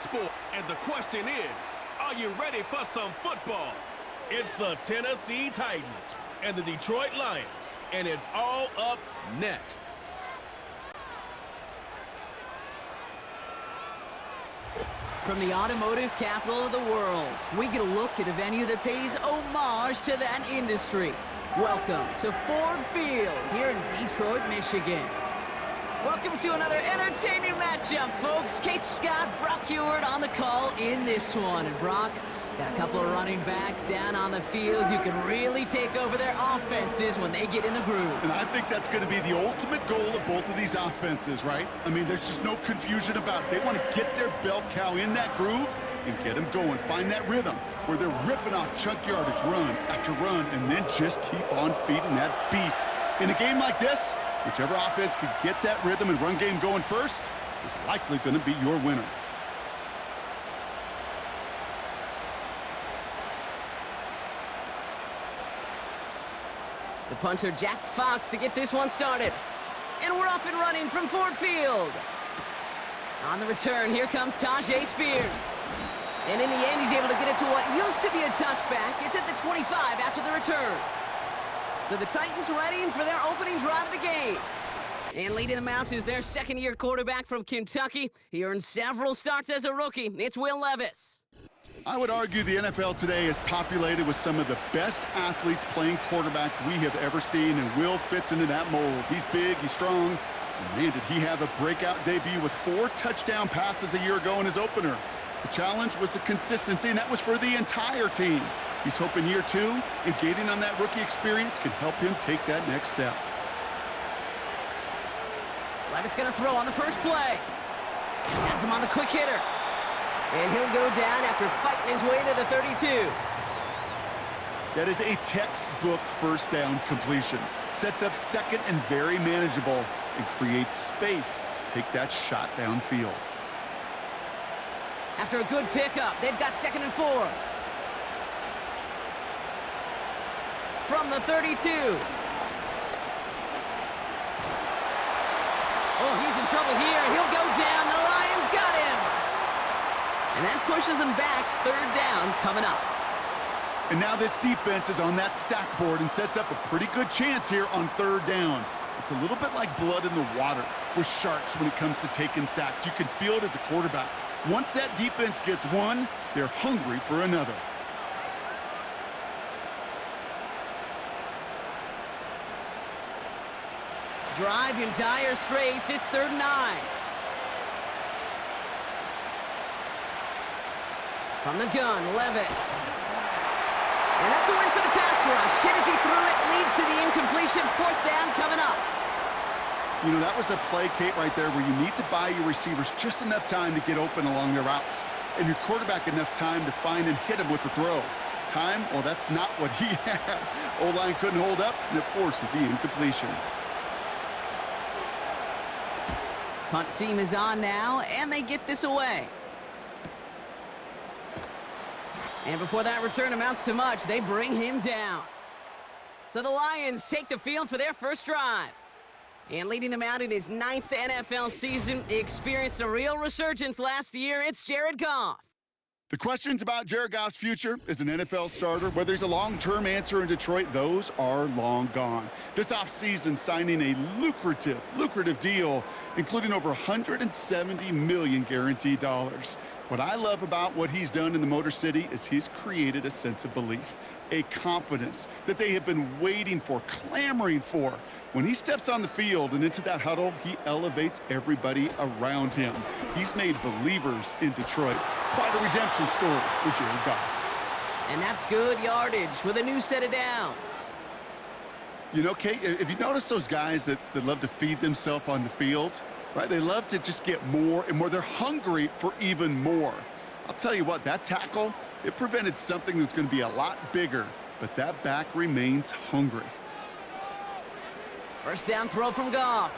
Sports, and the question is, are you ready for some football? It's the Tennessee Titans and the Detroit Lions, and it's all up next. From the automotive capital of the world, we get a look at a venue that pays homage to that industry. Welcome to Ford Field here in Detroit, Michigan. Welcome to another entertaining matchup, folks. Kate Scott, Brock Heward on the call in this one. And Brock, got a couple of running backs down on the field who can really take over their offenses when they get in the groove. And I think that's going to be the ultimate goal of both of these offenses, right? I mean, there's just no confusion about it. They want to get their bell cow in that groove and get them going. Find that rhythm where they're ripping off chunk yardage run after run and then just keep on feeding that beast. In a game like this, whichever offense can get that rhythm and run game going first is likely going to be your winner. The punter, Jack Fox, to get this one started. And we're off and running from Ford Field. On the return, here comes Tajay Spears. And in the end, he's able to get it to what used to be a touchback. It's at the 25 after the return. So the Titans ready for their opening drive of the game. And leading them out is their second-year quarterback from Kentucky. He earned several starts as a rookie. It's Will Levis. I would argue the NFL today is populated with some of the best athletes playing quarterback we have ever seen, and Will fits into that mold. He's big, he's strong, and man, did he have a breakout debut with 4 touchdown passes a year ago in his opener. The challenge was the consistency, and that was for the entire team. He's hoping year 2 and gaining on that rookie experience can help him take that next step. Levis going to throw on the first play. Has him on the quick hitter. And he'll go down after fighting his way to the 32. That is a textbook first down completion. Sets up second and very manageable and creates space to take that shot downfield. After a good pickup, they've got 2nd and 4. From the 32. Oh, he's in trouble here. He'll go down. The Lions got him. And that pushes them back. 3rd down coming up. And now this defense is on that sack board and sets up a pretty good chance here on 3rd down. It's a little bit like blood in the water with sharks when it comes to taking sacks. You can feel it as a quarterback. Once that defense gets one, they're hungry for another. Drive in dire straits. It's 3rd and 9. From the gun, Levis. And that's a win for the pass rush. Hit as he threw it, leads to the incompletion. 4th down coming up. You know, that was a play, Kate, right there where you need to buy your receivers just enough time to get open along their routes. And your quarterback enough time to find and hit him with the throw. Time, well, that's not what he had. O-line couldn't hold up, and it forces the incompletion. Punt team is on now, and they get this away. And before that return amounts to much, they bring him down. So the Lions take the field for their first drive. And leading them out in his 9th NFL season, he experienced a real resurgence last year. It's Jared Goff. The questions about Jared Goff's future as an NFL starter, whether he's a long-term answer in Detroit, those are long gone. This offseason, signing a lucrative deal, including over $170 million guaranteed dollars. What I love about what he's done in the Motor City is he's created a sense of belief, a confidence that they have been waiting for, clamoring for. When he steps on the field and into that huddle, he elevates everybody around him. He's made believers in Detroit. Quite a redemption story for Jared Goff. And that's good yardage with a new set of downs. You know, Kate, if you notice those guys that love to feed themselves on the field, right? They love to just get more and more. They're hungry for even more. I'll tell you what, that tackle, it prevented something that's going to be a lot bigger, but that back remains hungry. First down throw from Goff.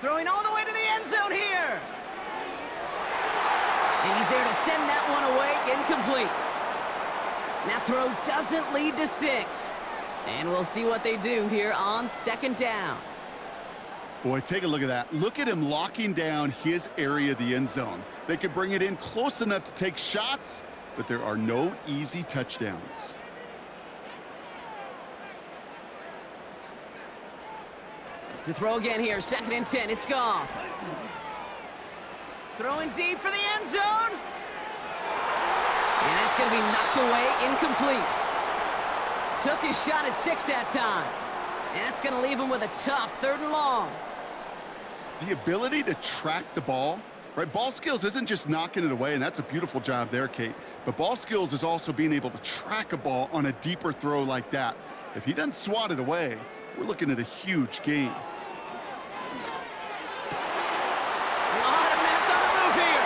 Throwing all the way to the end zone here. And he's there to send that one away, incomplete. That throw doesn't lead to 6. And we'll see what they do here on 2nd down. Boy, take a look at that. Look at him locking down his area of the end zone. They could bring it in close enough to take shots, but there are no easy touchdowns. To throw again here, 2nd and 10, it's Goff. Throwing deep for the end zone. And that's going to be knocked away, incomplete. Took his shot at 6 that time. And that's going to leave him with a tough 3rd and long. The ability to track the ball, right? Ball skills isn't just knocking it away, and that's a beautiful job there, Kate. But ball skills is also being able to track a ball on a deeper throw like that. If he doesn't swat it away, we're looking at a huge gain. A lot of mess on the move here.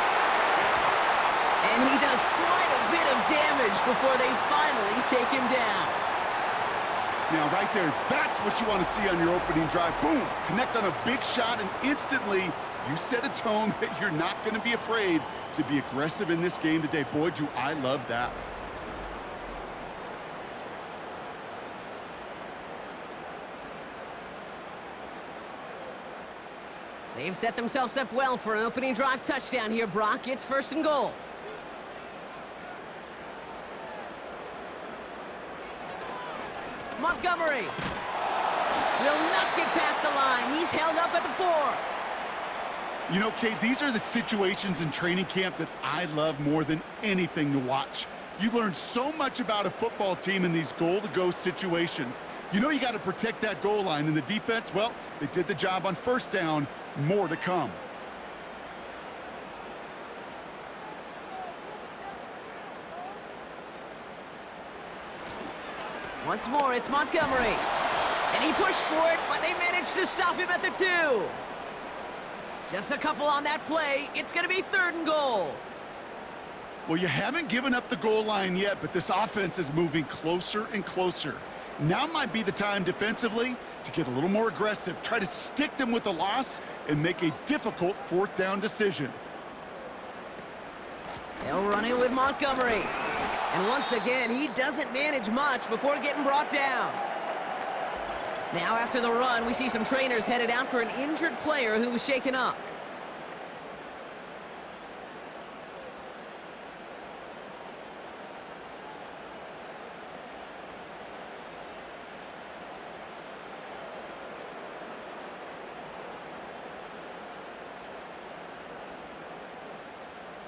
And he does quite a bit of damage before they finally take him down. Now, right there, that's what you want to see on your opening drive. Boom! Connect on a big shot, and instantly you set a tone that you're not going to be afraid to be aggressive in this game today. Boy, do I love that. They've set themselves up well for an opening drive touchdown here, Brock. It's 1st and goal. Montgomery will not get past the line. He's held up at the 4. You know, Kate, these are the situations in training camp that I love more than anything to watch. You learn so much about a football team in these goal-to-go situations. You know you got to protect that goal line, and the defense, well, they did the job on 1st down. More to come. Once more, it's Montgomery. And he pushed for it, but they managed to stop him at the 2. Just a couple on that play. It's going to be 3rd and goal. Well, you haven't given up the goal line yet, but this offense is moving closer and closer. Now might be the time defensively to get a little more aggressive, try to stick them with the loss, and make a difficult 4th down decision. They'll run it with Montgomery. And once again, he doesn't manage much before getting brought down. Now after the run, we see some trainers headed out for an injured player who was shaken up.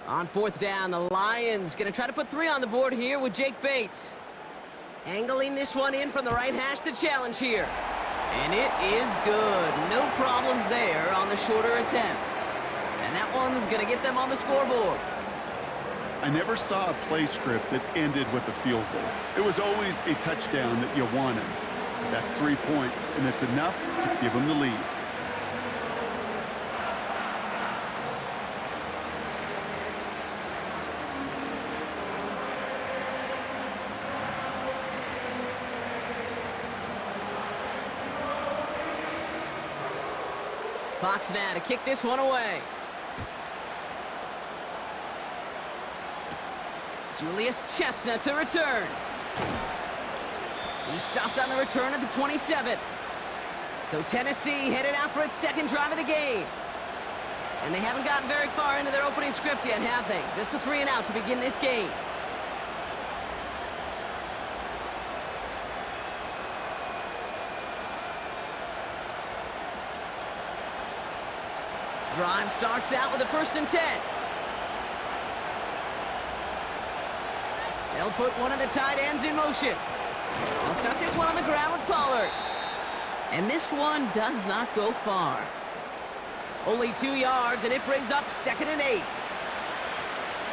On 4th down, the Lions going to try to put 3 on the board here with Jake Bates. Angling this one in from the right hash, the challenge here. And it is good. No problems there on the shorter attempt. And that one's going to get them on the scoreboard. I never saw a play script that ended with a field goal. It was always a touchdown that you wanted. That's 3 points, and it's enough to give them the lead. Fox now to kick this one away. Julius Chestnut to return. He stopped on the return at the 27. So Tennessee headed out for its 2nd drive of the game. And they haven't gotten very far into their opening script yet, have they? Just a 3 and out to begin this game. Drive starts out with a 1st and 10. They'll put one of the tight ends in motion. They'll start this one on the ground with Pollard. And this one does not go far. Only 2 yards, and it brings up 2nd and 8.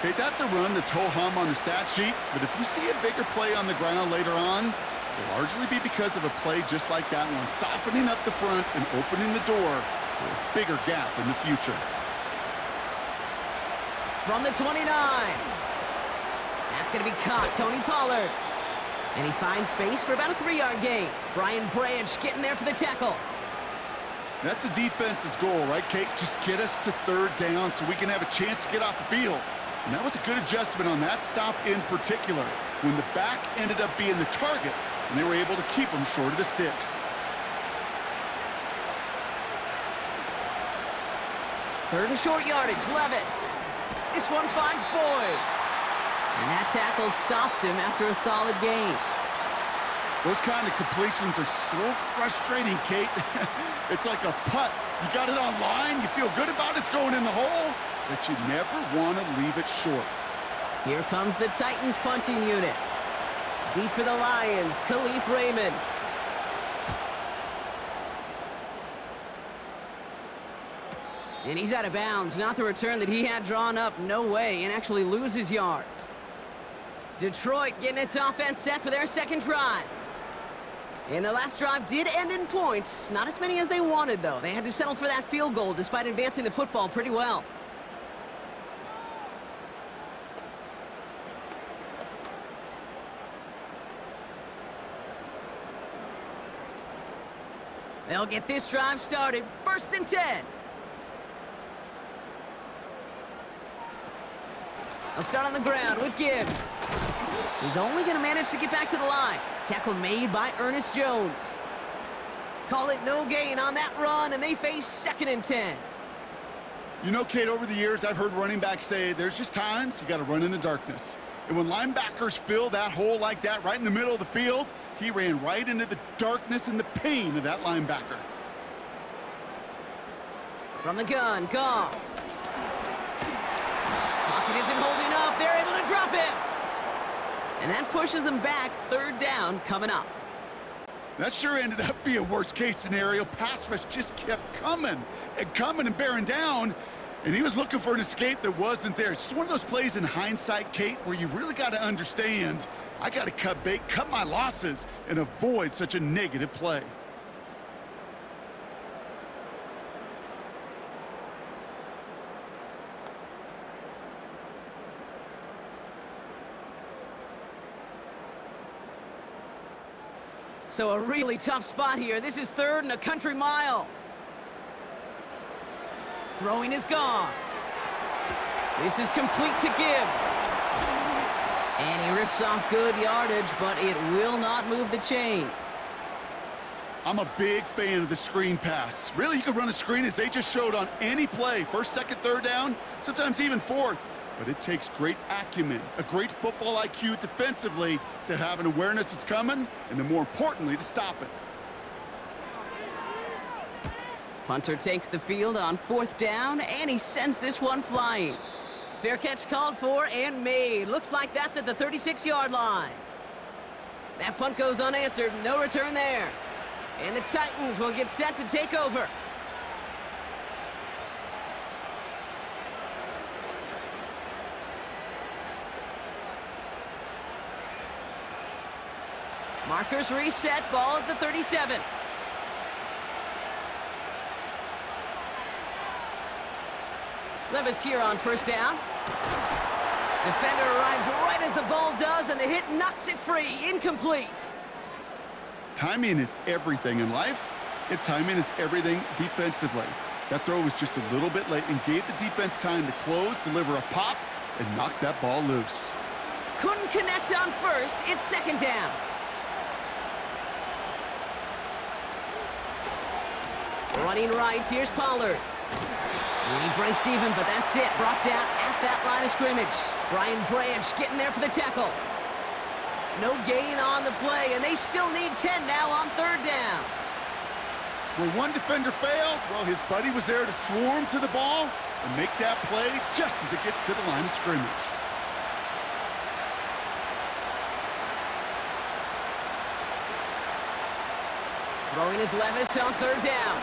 Okay, that's a run that's ho-hum on the stat sheet, but if you see a bigger play on the ground later on, it'll largely be because of a play just like that one, softening up the front and opening the door for a bigger gap in the future. From the 29. That's going to be caught, Tony Pollard. And he finds space for about a 3-yard gain. Brian Branch getting there for the tackle. That's a defense's goal, right, Kate? Just get us to 3rd down so we can have a chance to get off the field. And that was a good adjustment on that stop in particular, when the back ended up being the target, and they were able to keep him short of the sticks. Third and short yardage, Levis. This one finds Boyd. And that tackle stops him after a solid gain. Those kind of completions are so frustrating, Kate. It's like a putt. You got it on line, you feel good about it's going in the hole, but you never want to leave it short. Here comes the Titans punting unit. Deep for the Lions, Khalif Raymond. And he's out of bounds. Not the return that he had drawn up. No way. And actually loses yards. Detroit getting its offense set for their second drive. And their last drive did end in points. Not as many as they wanted, though. They had to settle for that field goal despite advancing the football pretty well. They'll get this drive started. 1st and 10. They'll start on the ground with Gibbs. He's only going to manage to get back to the line. Tackle made by Ernest Jones. Call it no gain on that run, and they face 2nd and 10. You know, Kate, over the years, I've heard running backs say there's just times you got to run in the darkness. And when linebackers fill that hole like that right in the middle of the field, he ran right into the darkness and the pain of that linebacker. From the gun, Goff. Pocket isn't holding up. They're able to drop him. And that pushes them back. 3rd down coming up. That sure ended up being a worst-case scenario. Pass rush just kept coming and bearing down, and he was looking for an escape that wasn't there. It's just one of those plays in hindsight, Kate, where you really got to understand, I got to cut bait, cut my losses, and avoid such a negative play. So a really tough spot here. This is 3rd and a country mile. Throwing is gone. This is complete to Gibbs. And he rips off good yardage, but it will not move the chains. I'm a big fan of the screen pass. Really, you can run a screen as they just showed on any play. 1st, 2nd, 3rd down, sometimes even 4th. But it takes great acumen, a great football IQ defensively to have an awareness it's coming, and then more importantly, to stop it. Punter takes the field on 4th down, and he sends this one flying. Fair catch called for and made. Looks like that's at the 36-yard line. That punt goes unanswered. No return there. And the Titans will get set to take over. Markers reset, ball at the 37. Levis here on 1st down. Defender arrives right as the ball does, and the hit knocks it free. Incomplete. Timing is everything in life, and timing is everything defensively. That throw was just a little bit late and gave the defense time to close, deliver a pop, and knock that ball loose. Couldn't connect on 1st. It's 2nd down. Running right, here's Pollard. And he breaks even, but that's it. Brought down at that line of scrimmage. Brian Branch getting there for the tackle. No gain on the play, and they still need 10 now on 3rd down. Where one defender failed, well, his buddy was there to swarm to the ball and make that play just as it gets to the line of scrimmage. Throwing his Levis on 3rd down.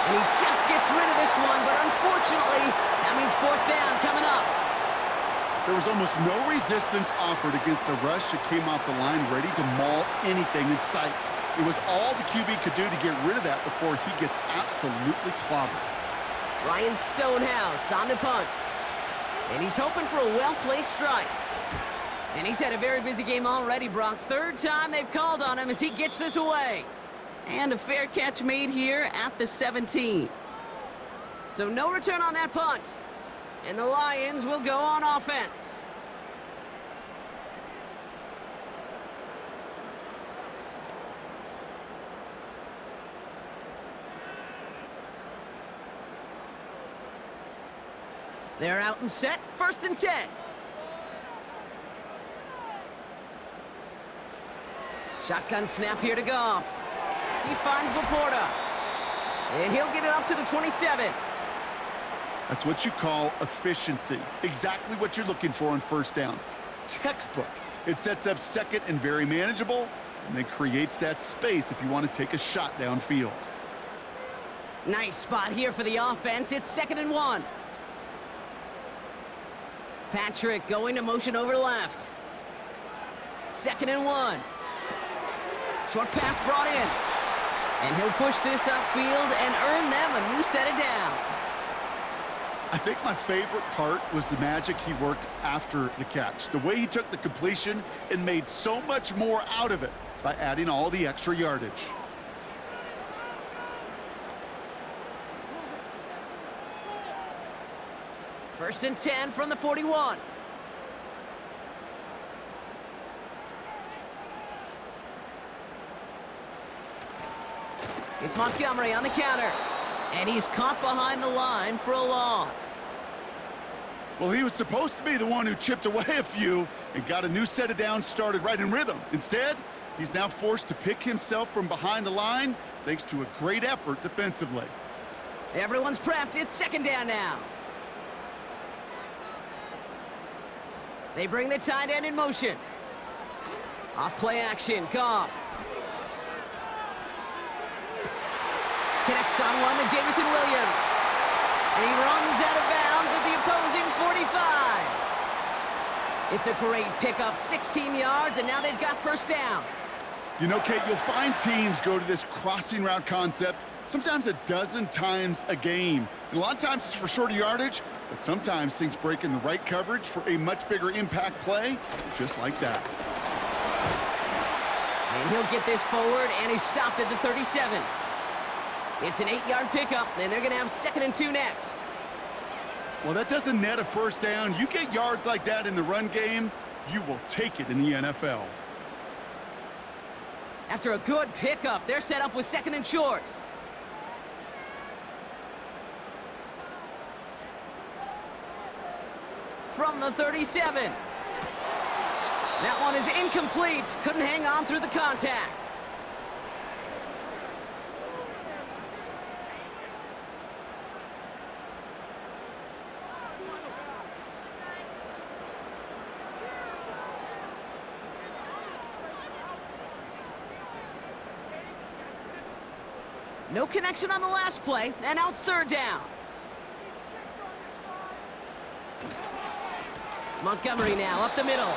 And he just gets rid of this one, but unfortunately, that means 4th down coming up. There was almost no resistance offered against a rush that came off the line ready to maul anything in sight. It was all the QB could do to get rid of that before he gets absolutely clobbered. Ryan Stonehouse on the punt. And he's hoping for a well-placed strike. And he's had a very busy game already, Brock. 3rd time they've called on him as he gets this away. And a fair catch made here at the 17. So no return on that punt. And the Lions will go on offense. They're out and set, 1st and 10. Shotgun snap here to Goff. He finds Laporta. And he'll get it up to the 27. That's what you call efficiency. Exactly what you're looking for on 1st down. Textbook. It sets up 2nd and very manageable, and then creates that space if you want to take a shot downfield. Nice spot here for the offense. It's 2nd and 1. Patrick going to motion over left. 2nd and 1. Short pass brought in. And he'll push this upfield and earn them a new set of downs. I think my favorite part was the magic he worked after the catch. The way he took the completion and made so much more out of it by adding all the extra yardage. First and 10 from the 41. It's Montgomery on the counter. And he's caught behind the line for a loss. Well, he was supposed to be the one who chipped away a few and got a new set of downs started right in rhythm. Instead, he's now forced to pick himself from behind the line thanks to a great effort defensively. Everyone's prepped. It's 2nd down now. They bring the tight end in motion. Off play action, Goff. Connects on one to Jameson Williams. And he runs out of bounds at the opposing 45. It's a great pickup, 16 yards, and now they've got 1st down. You know, Kate, you'll find teams go to this crossing route concept sometimes a dozen times a game. And a lot of times it's for shorter yardage, but sometimes things break in the right coverage for a much bigger impact play, just like that. And he'll get this forward, and he's stopped at the 37. It's an 8-yard pickup, and they're going to have 2nd and 2 next. Well, that doesn't net a 1st down. You get yards like that in the run game, you will take it in the NFL. After a good pickup, they're set up with 2nd and short. From the 37. That one is incomplete. Couldn't hang on through the contact. No connection on the last play, and now it's 3rd down. Montgomery now up the middle,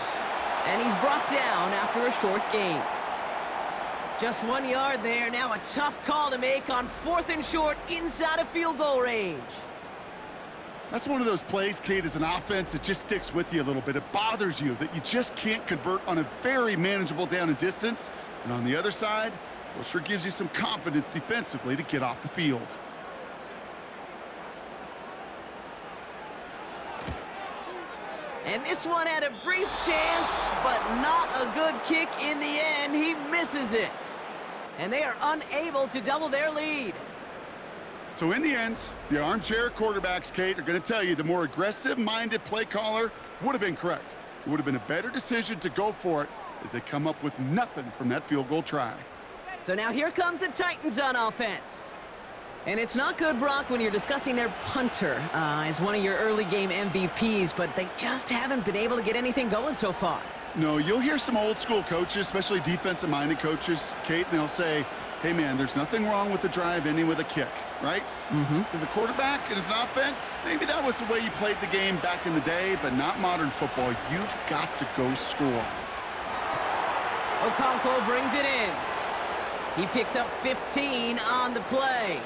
and he's brought down after a short gain. Just 1 yard there. Now a tough call to make on 4th and short inside of field goal range. That's one of those plays, Kate, as an offense, it just sticks with you a little bit. It bothers you that you just can't convert on a very manageable down and distance. And on the other side, well, sure gives you some confidence defensively to get off the field. And this one had a brief chance, but not a good kick in the end. He misses it. And they are unable to double their lead. So in the end, the armchair quarterbacks, Kate, are going to tell you the more aggressive-minded play caller would have been correct. It would have been a better decision to go for it as they come up with nothing from that field goal try. So now here comes the Titans on offense. And it's not good, Brock, when you're discussing their punter as one of your early game MVPs, but they just haven't been able to get anything going so far. No, you'll hear some old school coaches, especially defensive-minded coaches, Kate, and they'll say, hey, man, there's nothing wrong with the drive ending with a kick, right? As a quarterback and as an offense, maybe that was the way you played the game back in the day, but not modern football. You've got to go score. Okonkwo brings it in. He picks up 15 on the play.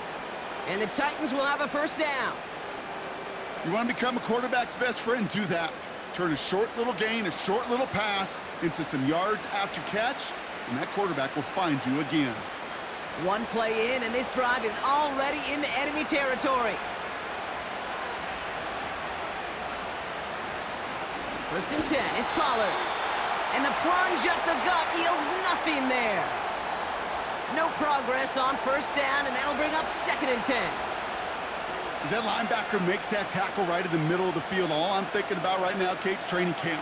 And the Titans will have a 1st down. You want to become a quarterback's best friend? Do that. Turn a short little gain, a short little pass into some yards after catch, and that quarterback will find you again. One play in, and this drive is already into enemy territory. 1st and 10, it's Pollard. And the plunge up the gut yields nothing there. No progress on 1st down, and that'll bring up 2nd and 10. As that linebacker makes that tackle right in the middle of the field, all I'm thinking about right now, Kate's training camp.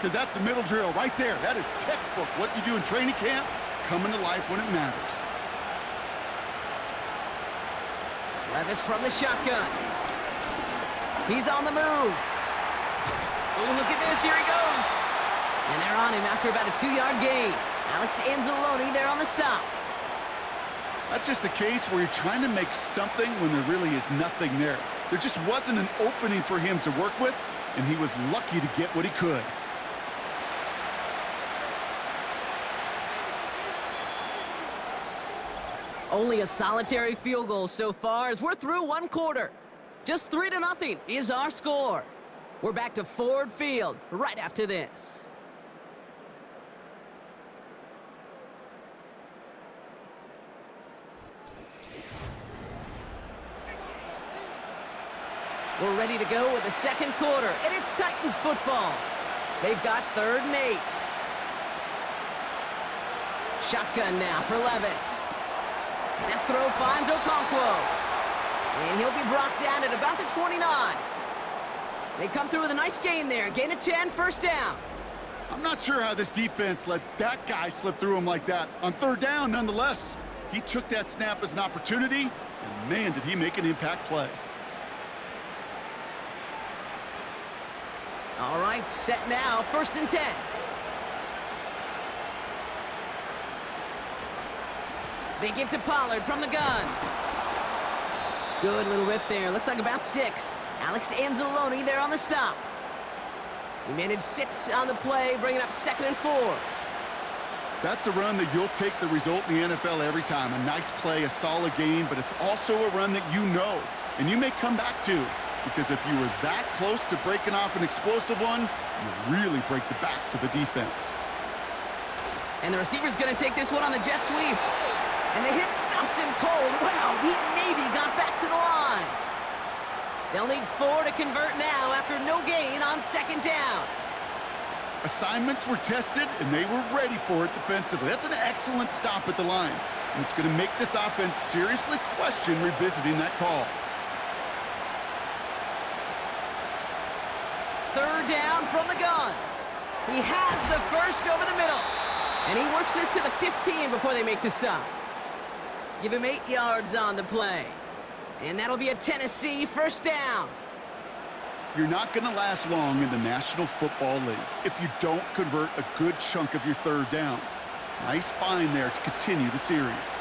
Because that's the middle drill right there. That is textbook. What you do in training camp, coming to life when it matters. Levis from the shotgun. He's on the move. Oh, look at this. Here he goes. And they're on him after about a 2-yard gain. Alex Anzalone there on the stop. That's just a case where you're trying to make something when there really is nothing there. There just wasn't an opening for him to work with, and he was lucky to get what he could. Only a solitary field goal so far as we're through one quarter. Just 3-0 is our score. We're back to Ford Field right after this. We're ready to go with the second quarter, and it's Titans football. They've got 3rd and 8. Shotgun now for Levis. That throw finds Okonkwo. And he'll be brought down at about the 29. They come through with a nice gain there. Gain of 10, first down. I'm not sure how this defense let that guy slip through him like that. On 3rd down, nonetheless, he took that snap as an opportunity, and man, did he make an impact play. All right, set now, 1st and 10. They give to Pollard from the gun. Good little rip there. Looks like about 6. Alex Anzalone there on the stop. He managed 6 on the play, bringing up 2nd and 4. That's a run that you'll take the result in the NFL every time. A nice play, a solid game, but it's also a run that you know, and you may come back to. Because if you were that close to breaking off an explosive one, you really break the backs of a defense. And the receiver's going to take this one on the jet sweep. And the hit stops him cold. Wow, he maybe got back to the line. They'll need 4 to convert now after no gain on 2nd down. Assignments were tested, and they were ready for it defensively. That's an excellent stop at the line. And it's going to make this offense seriously question revisiting that call. 3rd down from the gun. He has the first over the middle. And he works this to the 15 before they make the stop. Give him 8 yards on the play. And that'll be a Tennessee first down. You're not going to last long in the National Football League if you don't convert a good chunk of your 3rd downs. Nice find there to continue the series.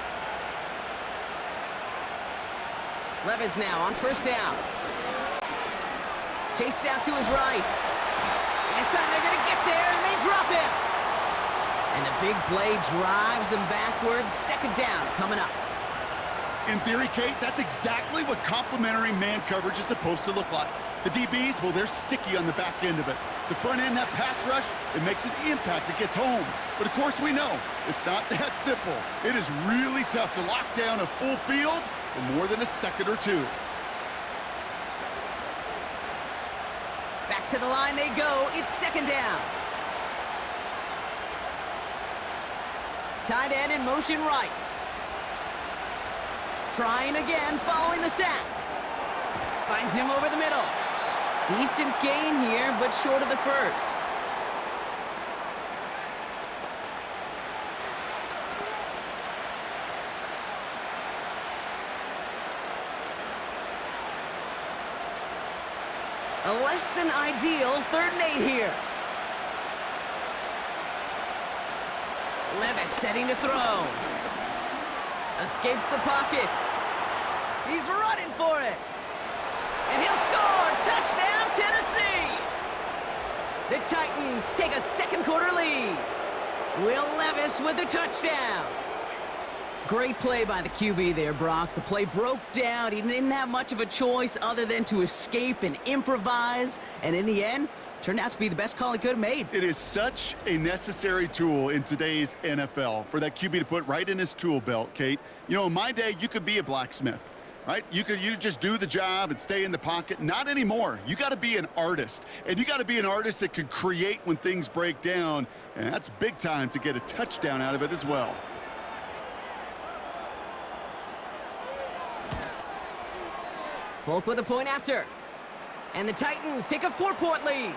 Levis now on 1st down. Chased out to his right. This time they're going to get there, and they drop him. And the big play drives them backwards. 2nd down coming up. In theory, Kate, that's exactly what complementary man coverage is supposed to look like. The DBs, well, they're sticky on the back end of it. The front end, that pass rush, it makes an impact that gets home. But of course we know, it's not that simple. It is really tough to lock down a full field for more than a second or two. Back to the line they go. It's 2nd down. Tight end in motion right. Trying again, following the sack. Finds him over the middle. Decent gain here, but short of the first. A less than ideal 3rd and 8 here. Levis setting to throw. Escapes the pocket. He's running for it. And he'll score. Touchdown, Tennessee. The Titans take a 2nd quarter lead. Will Levis with the touchdown. Great play by the QB there, Brock. The play broke down. He didn't have much of a choice other than to escape and improvise. And in the end, turned out to be the best call he could have made. It is such a necessary tool in today's NFL for that QB to put right in his tool belt, Kate. You know, in my day, you could be a blacksmith, right? You just do the job and stay in the pocket. Not anymore. You got to be an artist. And you got to be an artist that can create when things break down. And that's big time to get a touchdown out of it as well. Folk with a point after. And the Titans take a 4-point lead.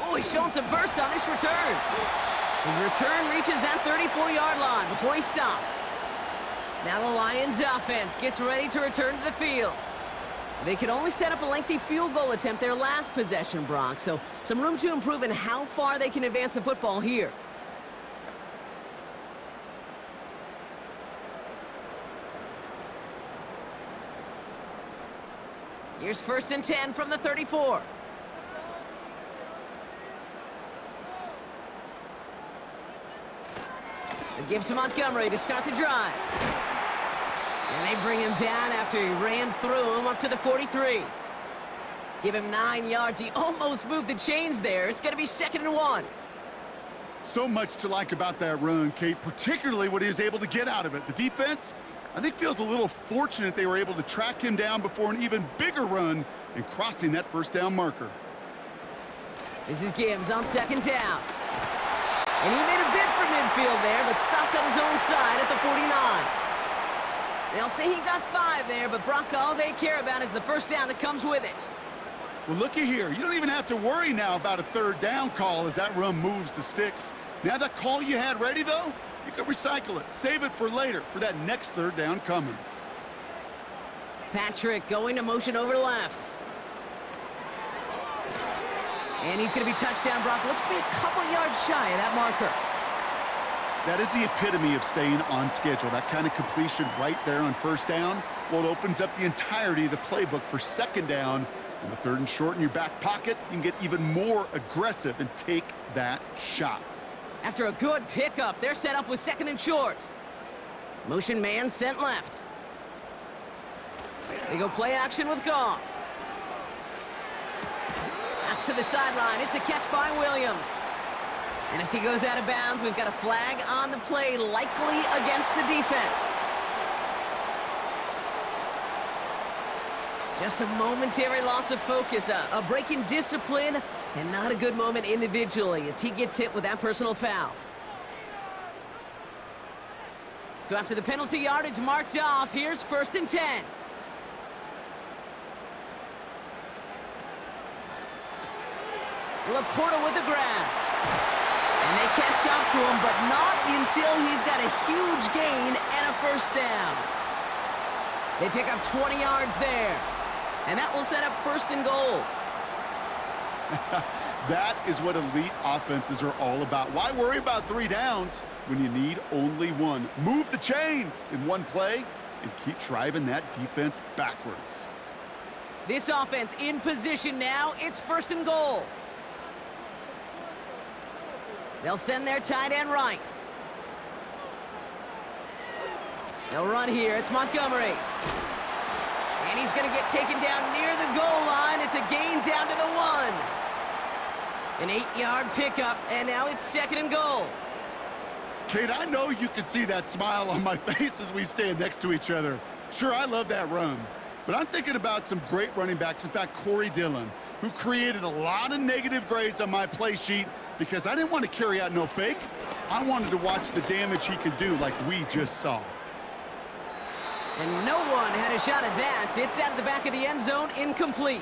Oh, he's showing some burst on this return. His return reaches that 34-yard line before he stopped. Now the Lions offense gets ready to return to the field. They could only set up a lengthy field goal attempt their last possession, Brock, so some room to improve in how far they can advance the football here. Here's 1st and 10 from the 34. They give to Montgomery to start the drive. And they bring him down after he ran through him up to the 43. Give him 9 yards. He almost moved the chains there. It's going to be 2nd and 1. So much to like about that run, Kate, particularly what he was able to get out of it. The defense, I think, feels a little fortunate they were able to track him down before an even bigger run and crossing that 1st down marker. This is Gibbs on 2nd down. And he made a bid for midfield there, but stopped on his own side at the 49. They'll say he got 5 there, but Brock, all they care about is the 1st down that comes with it. Well, looky here. You don't even have to worry now about a 3rd down call as that run moves the sticks. Now that call you had ready, though, you can recycle it. Save it for later, for that next 3rd down coming. Patrick going to motion over left. And he's going to be touchdown, Brock. Looks to be a couple yards shy of that marker. That is the epitome of staying on schedule. That kind of completion right there on 1st down. Well, it opens up the entirety of the playbook for 2nd down. And the 3rd and short in your back pocket, you can get even more aggressive and take that shot. After a good pickup, they're set up with 2nd and short. Motion man sent left. They go play action with Goff. That's to the sideline. It's a catch by Williams. And as he goes out of bounds, we've got a flag on the play, likely against the defense. Just a momentary loss of focus, a break in discipline, and not a good moment individually as he gets hit with that personal foul. So after the penalty yardage marked off, here's 1st and 10. Laporta with the grab. And they catch up to him, but not until he's got a huge gain and a 1st down. They pick up 20 yards there. And that will set up 1st and goal. That is what elite offenses are all about. Why worry about 3 downs when you need only 1? Move the chains in one play and keep driving that defense backwards. This offense in position now. It's 1st and goal. They'll send their tight end right. They'll run here. It's Montgomery. And he's going to get taken down near the goal line. It's a gain down to the 1. An 8-yard pickup, and now it's 2nd and goal. Kate, I know you can see that smile on my face as we stand next to each other. Sure, I love that run. But I'm thinking about some great running backs. In fact, Corey Dillon, who created a lot of negative grades on my play sheet because I didn't want to carry out no fake. I wanted to watch the damage he could do like we just saw. And no one had a shot at that. It's out of the back of the end zone, incomplete.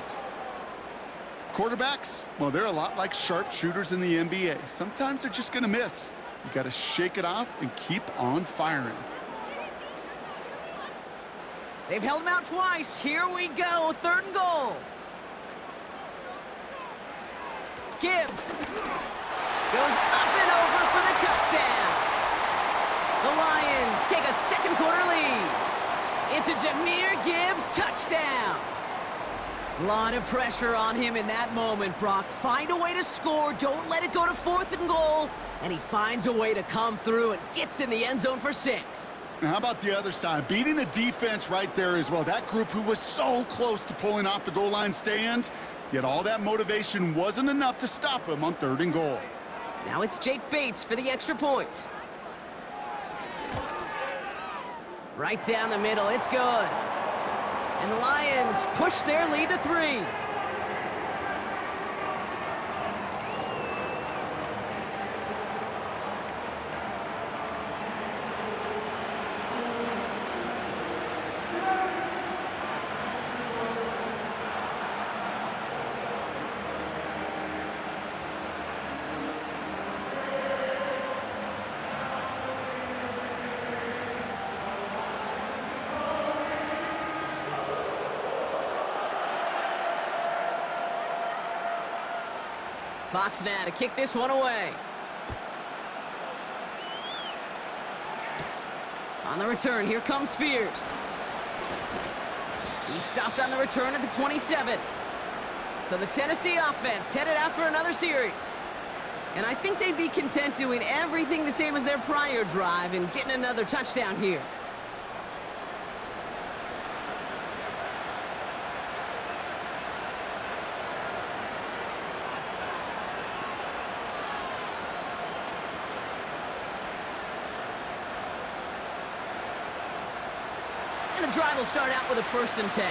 Quarterbacks, well, they're a lot like sharpshooters in the NBA. Sometimes they're just going to miss. You got to shake it off and keep on firing. They've held him out twice. Here we go, 3rd and goal. Gibbs goes up and over for the touchdown. The Lions take a 2nd quarter lead. It's a Jahmyr Gibbs touchdown. A lot of pressure on him in that moment, Brock. Find a way to score. Don't let it go to 4th and goal. And he finds a way to come through and gets in the end zone for 6. And how about the other side? Beating the defense right there as well. That group who was so close to pulling off the goal line stand, yet all that motivation wasn't enough to stop him on 3rd and goal. Now it's Jake Bates for the extra point. Right down the middle, it's good. And the Lions push their lead to 3. Fox now to kick this one away. On the return, here comes Spears. He stopped on the return at the 27. So the Tennessee offense headed out for another series. And I think they'd be content doing everything the same as their prior drive and getting another touchdown here. And the drive will start out with a 1st and 10.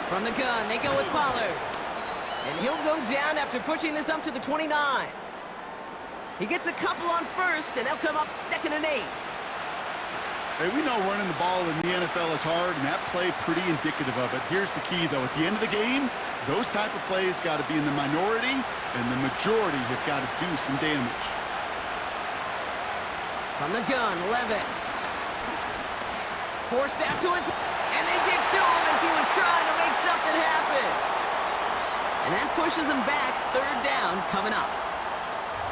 From the gun, they go with Pollard. And he'll go down after pushing this up to the 29. He gets a couple on 1st, and they'll come up 2nd and 8. Hey, we know running the ball in the NFL is hard, and that play pretty indicative of it. Here's the key, though. At the end of the game, those type of plays got to be in the minority, and the majority have got to do some damage. From the gun, Levis. Forced out to his... And they get to him as he was trying to make something happen. And that pushes him back. 3rd down coming up.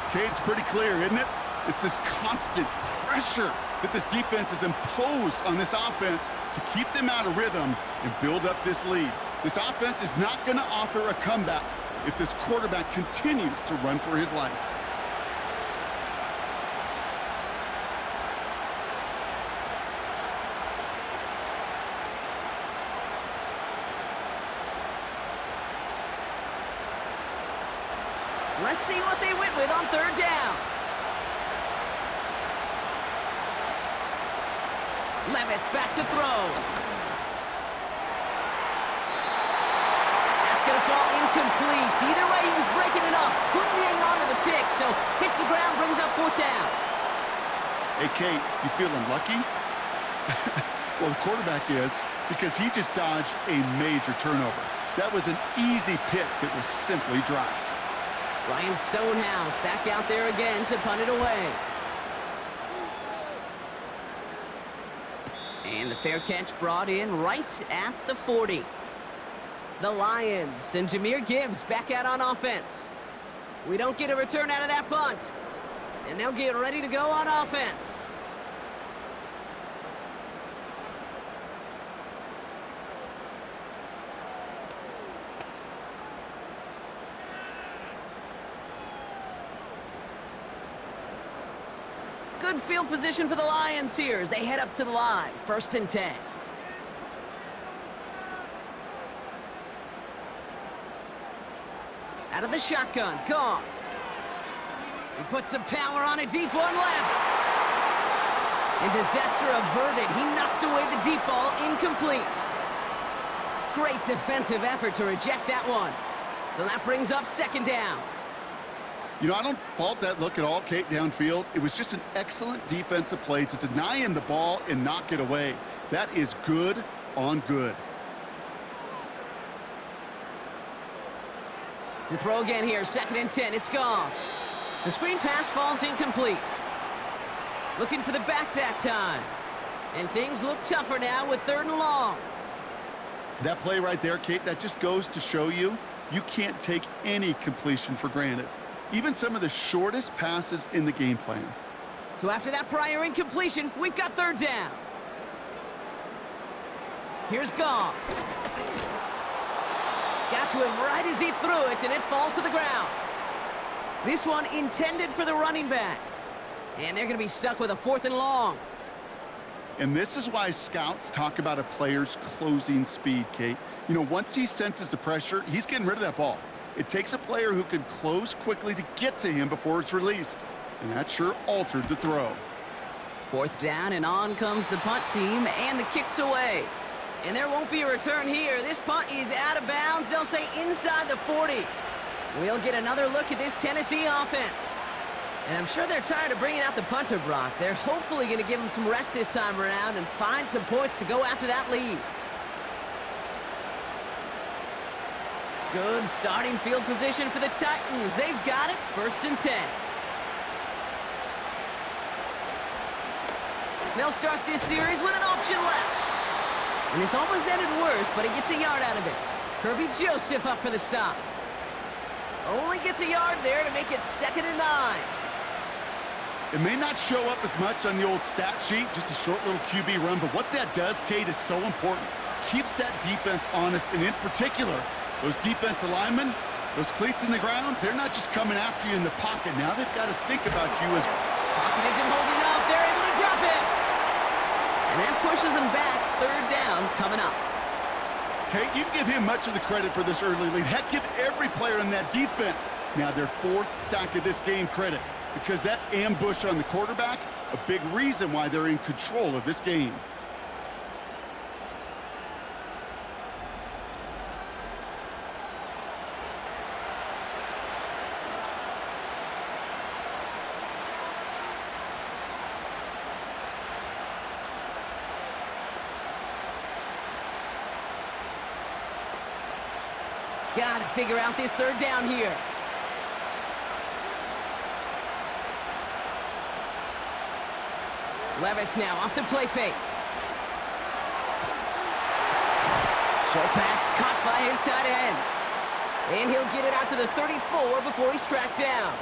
Okay, it's pretty clear, isn't it? It's this constant pressure that this defense has imposed on this offense to keep them out of rhythm and build up this lead. This offense is not going to offer a comeback if this quarterback continues to run for his life. Let's see what they went with on 3rd down. Levis back to throw. That's going to fall incomplete. Either way, he was breaking it up. Couldn't hang on to the pick, so hits the ground, brings up 4th down. Hey, Kate, you feeling lucky? Well, the quarterback is, because he just dodged a major turnover. That was an easy pick that was simply dropped. Ryan Stonehouse back out there again to punt it away. And the fair catch brought in right at the 40. The Lions and Jahmyr Gibbs back out on offense. We don't get a return out of that punt. And they'll get ready to go on offense. Good field position for the Lions here as they head up to the line. 1st and 10. Out of the shotgun, Goff. He puts some power on a deep one left. And disaster averted. He knocks away the deep ball, incomplete. Great defensive effort to reject that one. So that brings up 2nd down. You know, I don't fault that look at all, Kate, downfield. It was just an excellent defensive play to deny him the ball and knock it away. That is good on good. To throw again here, 2nd and 10, it's Goff. The screen pass falls incomplete. Looking for the back that time. And things look tougher now with 3rd and long. That play right there, Kate, that just goes to show you, you can't take any completion for granted. Even some of the shortest passes in the game plan. So after that prior incompletion, we've got 3rd down. Here's Goff. Got to him right as he threw it, and it falls to the ground. This one intended for the running back. And they're going to be stuck with a 4th and long. And this is why scouts talk about a player's closing speed, Kate. You know, once he senses the pressure, he's getting rid of that ball. It takes a player who can close quickly to get to him before it's released. And that sure altered the throw. 4th down, and on comes the punt team, and the kick's away. And there won't be a return here. This punt is out of bounds. They'll say inside the 40. We'll get another look at this Tennessee offense. And I'm sure they're tired of bringing out the punter, Brock. They're hopefully going to give him some rest this time around and find some points to go after that lead. Good starting field position for the Titans. They've got it, 1st and 10. They'll start this series with an option left. And this almost ended worse, but he gets a yard out of it. Kirby Joseph up for the stop. Only gets a yard there to make it 2nd and 9. It may not show up as much on the old stat sheet, just a short little QB run, but what that does, Kate, is so important. Keeps that defense honest, and in particular, those defensive linemen, those cleats in the ground, they're not just coming after you in the pocket. Now they've got to think about you as... Pocket isn't holding up. They're able to drop it. And that pushes them back. 3rd down coming up. Kate, you give him much of the credit for this early lead. Heck, give every player in that defense now their 4th sack of this game credit, because that ambush on the quarterback, a big reason why they're in control of this game. Got to figure out this 3rd down here. Levis now off the play fake. Short pass caught by his tight end. And he'll get it out to the 34 before he's tracked down.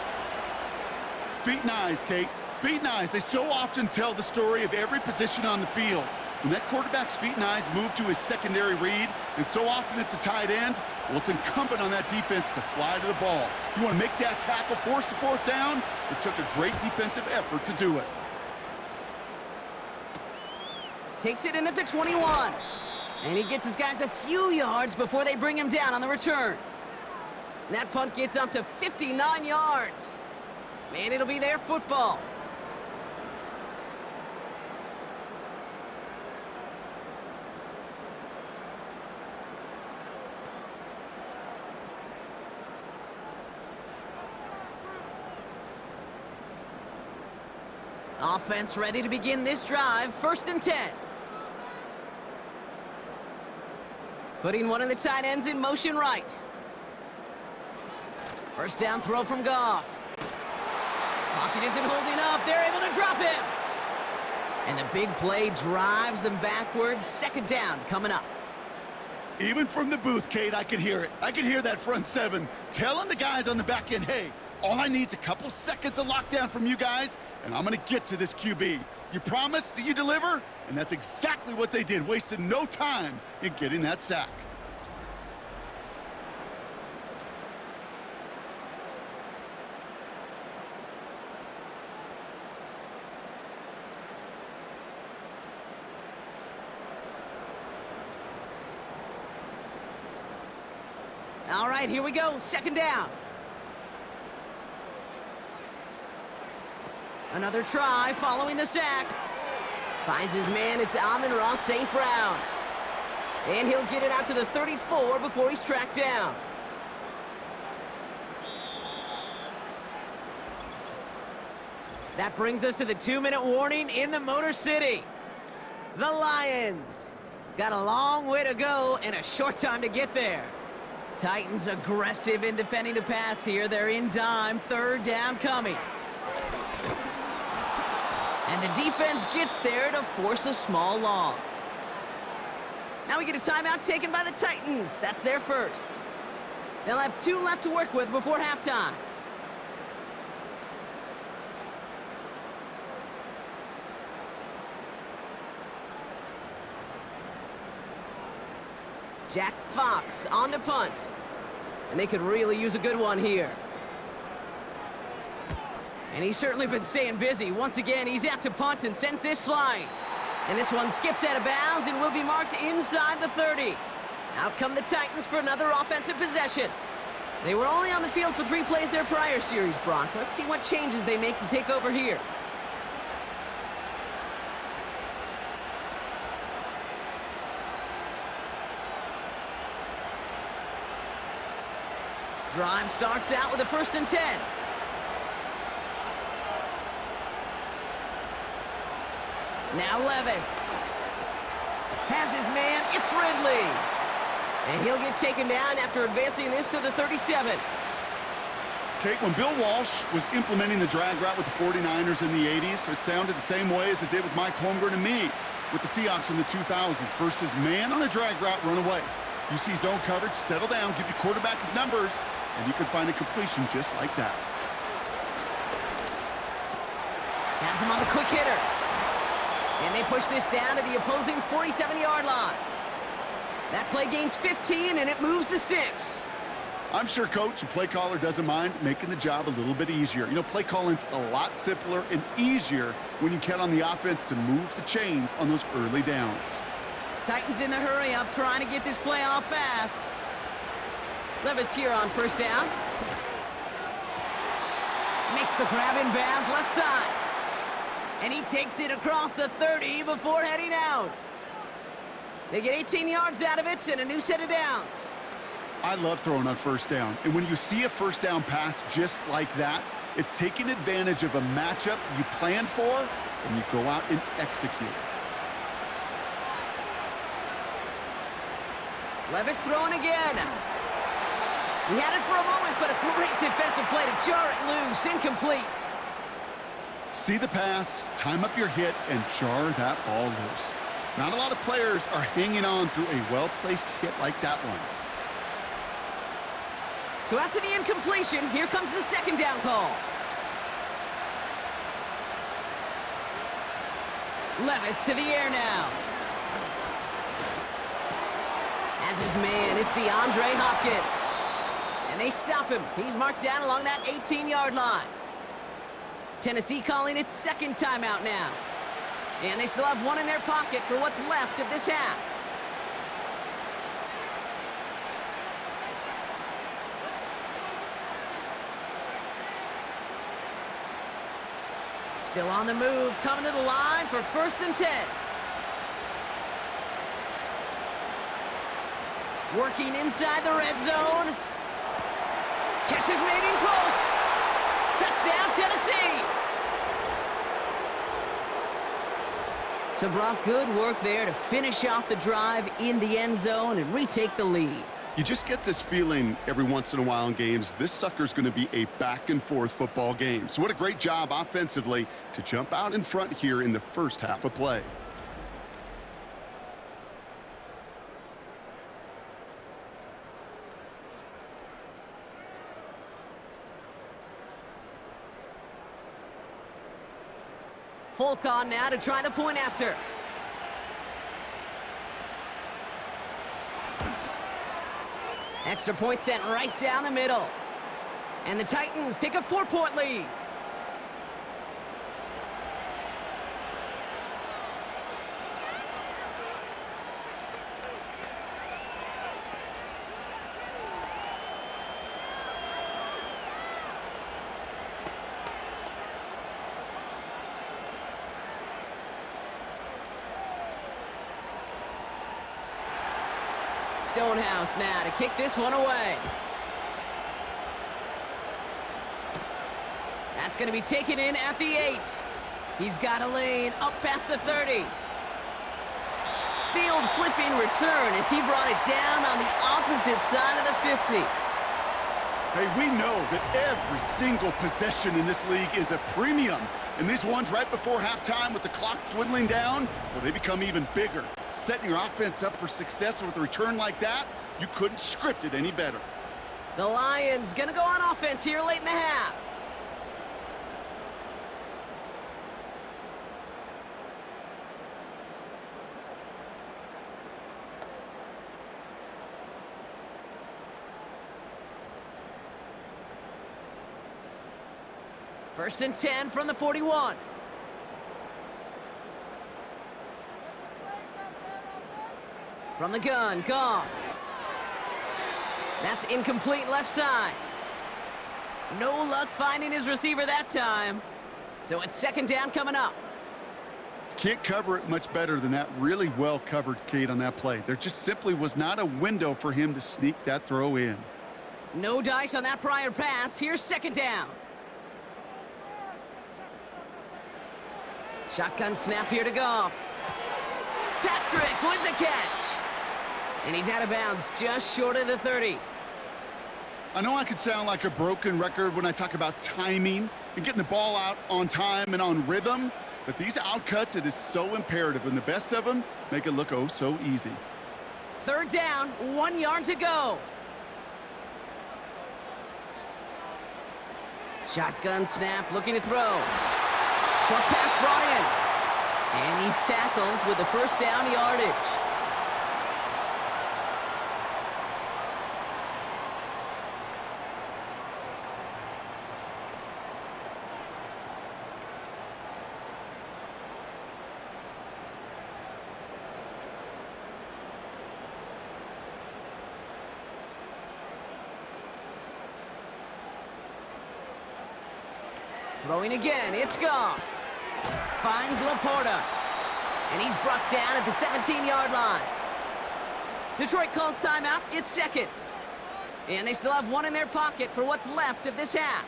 Feet and eyes, Kate. Feet and eyes. They so often tell the story of every position on the field. When that quarterback's feet and eyes move to his secondary read, and so often it's a tight end, well, it's incumbent on that defense to fly to the ball. You want to make that tackle, force the 4th down? It took a great defensive effort to do it. Takes it in at the 21. And he gets his guys a few yards before they bring him down on the return. And that punt gets up to 59 yards. Man, it'll be their football. Offense ready to begin this drive, 1st and 10. Putting one of the tight ends in motion right. 1st down throw from Goff. Pocket isn't holding up. They're able to drop him. And the big play drives them backwards. 2nd down coming up. Even from the booth, Kate, I could hear it. I could hear that front 7 telling the guys on the back end, hey, all I need is a couple seconds of lockdown from you guys, and I'm going to get to this QB. You promise that you deliver? And that's exactly what they did, wasted no time in getting that sack. All right, here we go. 2nd down. Another try following the sack. Finds his man. It's Amon-Ra St. Brown. And he'll get it out to the 34 before he's tracked down. That brings us to the 2-minute warning in the Motor City. The Lions got a long way to go and a short time to get there. Titans aggressive in defending the pass here. They're in dime. 3rd down coming. And the defense gets there to force a small loss. Now we get a timeout taken by the Titans. That's their first. They'll have 2 left to work with before halftime. Jack Fox on the punt. And they could really use a good one here. And he's certainly been staying busy. Once again, he's out to punt and sends this flying. And this one skips out of bounds and will be marked inside the 30. Out come the Titans for another offensive possession. They were only on the field for 3 plays their prior series, Brock. Let's see what changes they make to take over here. Drive starts out with a 1st and 10. Now Levis has his man, it's Ridley. And he'll get taken down after advancing this to the 37. Kate, when Bill Walsh was implementing the drag route with the 49ers in the 80s, it sounded the same way as it did with Mike Holmgren and me with the Seahawks in the 2000s versus man on a drag route, run away. You see zone coverage, settle down, give your quarterback his numbers, and you can find a completion just like that. Has him on the quick hitter. And they push this down to the opposing 47-yard line. That play gains 15, and it moves the sticks. I'm sure coach and play caller doesn't mind making the job a little bit easier. You know, play calling's a lot simpler and easier when you count on the offense to move the chains on those early downs. Titans in the hurry up, trying to get this play off fast. Levis here on 1st down. Makes the grab in bounds, left side. And he takes it across the 30 before heading out. They get 18 yards out of it and a new set of downs. I love throwing on 1st down. And when you see a 1st down pass just like that, it's taking advantage of a matchup you planned for, and you go out and execute. Levis throwing again. He had it for a moment, but a great defensive play to jar it loose. Incomplete. See the pass, time up your hit, and jar that ball loose. Not a lot of players are hanging on through a well-placed hit like that one. So after the incompletion, here comes the 2nd down call. Levis to the air now. As his man, it's DeAndre Hopkins. And they stop him. He's marked down along that 18-yard line. Tennessee calling its 2nd timeout now. And they still have one in their pocket for what's left of this half. Still on the move, coming to the line for 1st and 10. Working inside the red zone. Catch is made in close. Touchdown, Tennessee. So, Brock, good work there to finish off the drive in the end zone and retake the lead. You just get this feeling every once in a while in games, this sucker's going to be a back-and-forth football game. So what a great job offensively to jump out in front here in the first half of play. Folk on now to try the point after. Extra point sent right down the middle. And the Titans take a 4-point lead. Stonehouse now to kick this one away. That's going to be taken in at the 8. He's got a lane up past the 30. Field flipping return as he brought it down on the opposite side of the 50. Hey, we know that every single possession in this league is a premium. And these ones right before halftime with the clock dwindling down, well, they become even bigger. Setting your offense up for success with a return like that, you couldn't script it any better. The Lions gonna go on offense here late in the half. First and 10 from the 41. From the gun, Goff. That's incomplete left side. No luck finding his receiver that time. So it's second down coming up. Can't cover it much better than that. Really well covered, Kate, on that play. There just simply was not a window for him to sneak that throw in. No dice on that prior pass. Here's second down. Shotgun snap here to Goff. Patrick with the catch. And he's out of bounds just short of the 30. I know I could sound like a broken record when I talk about timing and getting the ball out on time and on rhythm, but these outcuts, it is so imperative, and the best of them make it look oh so easy. Third down, 1 yard to go. Shotgun snap, looking to throw. Short pass brought in. And he's tackled with the first down yardage. Throwing again, it's Goff. Finds Laporta. And he's brought down at the 17-yard line. Detroit calls timeout, it's second. And they still have one in their pocket for what's left of this half.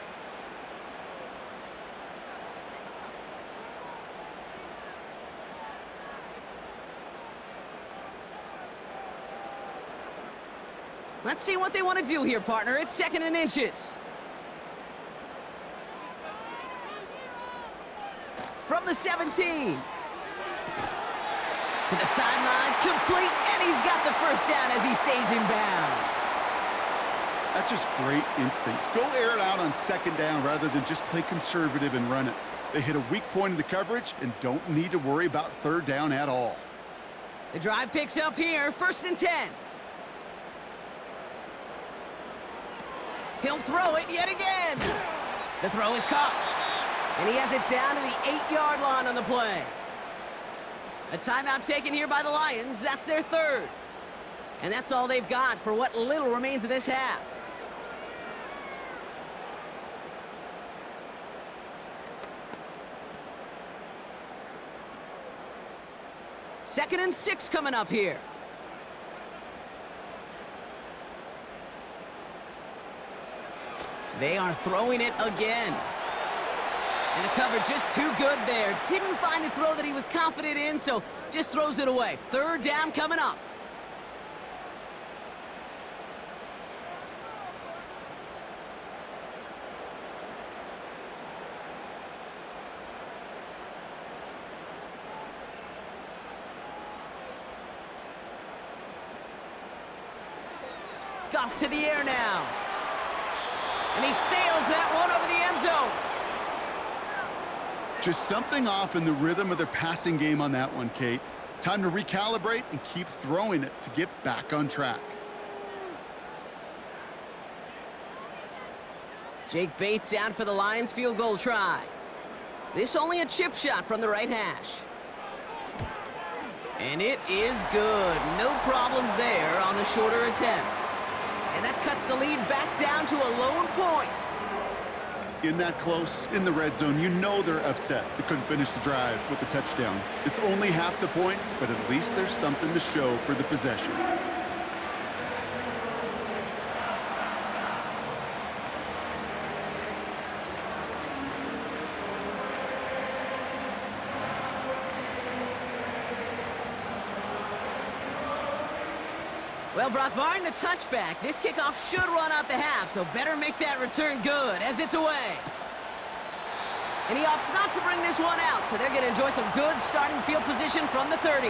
Let's see what they want to do here, partner. It's second and inches. From the 17. To the sideline, complete, and he's got the first down as he stays in bounds. That's just great instincts. Go air it out on second down rather than just play conservative and run it. They hit a weak point in the coverage and don't need to worry about third down at all. The drive picks up here, first and 10. He'll throw it yet again. The throw is caught. And he has it down to the 8-yard line on the play. A timeout taken here by the Lions. That's their third. And that's all they've got for what little remains of this half. Second and 6 coming up here. They are throwing it again. And the coverage just too good there. Didn't find a throw that he was confident in, so just throws it away. Third down coming up. Goff to the air now. And he sails that one over the end zone. Just something off in the rhythm of their passing game on that one, Kate. Time to recalibrate and keep throwing it to get back on track. Jake Bates out for the Lions field goal try. This only a chip shot from the right hash. And it is good. No problems there on the shorter attempt. And that cuts the lead back down to a lone point. In that close, in the red zone, you know they're upset they couldn't finish the drive with the touchdown. It's only half the points, but at least there's something to show for the possession. Well, Brock, barring the touchback, this kickoff should run out the half, so better make that return good as it's away. And he opts not to bring this one out, so they're going to enjoy some good starting field position from the 30.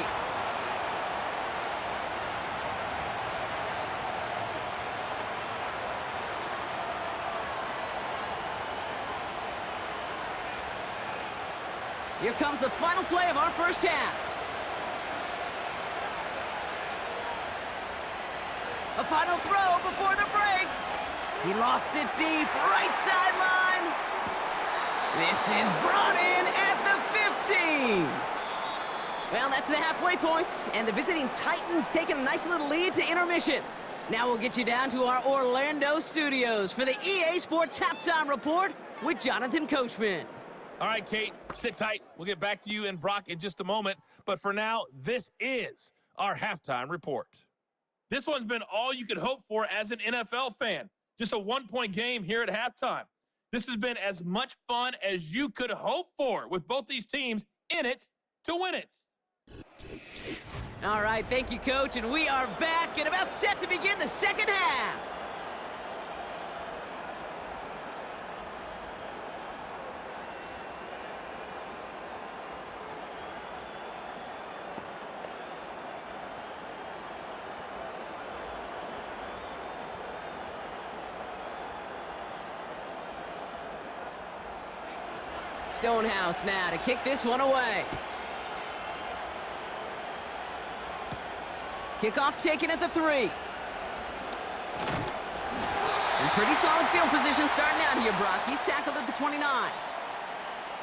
Here comes the final play of our first half. A final throw before the break. He lofts it deep, right sideline. This is brought in at the 15. Well, that's the halfway point, and the visiting Titans taking a nice little lead to intermission. Now we'll get you down to our Orlando studios for the EA Sports Halftime Report with Jonathan Coachman. All right, Kate, sit tight. We'll get back to you and Brock in just a moment. But for now, this is our halftime report. This one's been all you could hope for as an NFL fan. Just a one-point game here at halftime. This has been as much fun as you could hope for with both these teams in it to win it. All right, thank you, Coach, and we are back and about set to begin the second half. Stonehouse now to kick this one away. Kickoff taken at the 3. And pretty solid field position starting out here, Brock. He's tackled at the 29.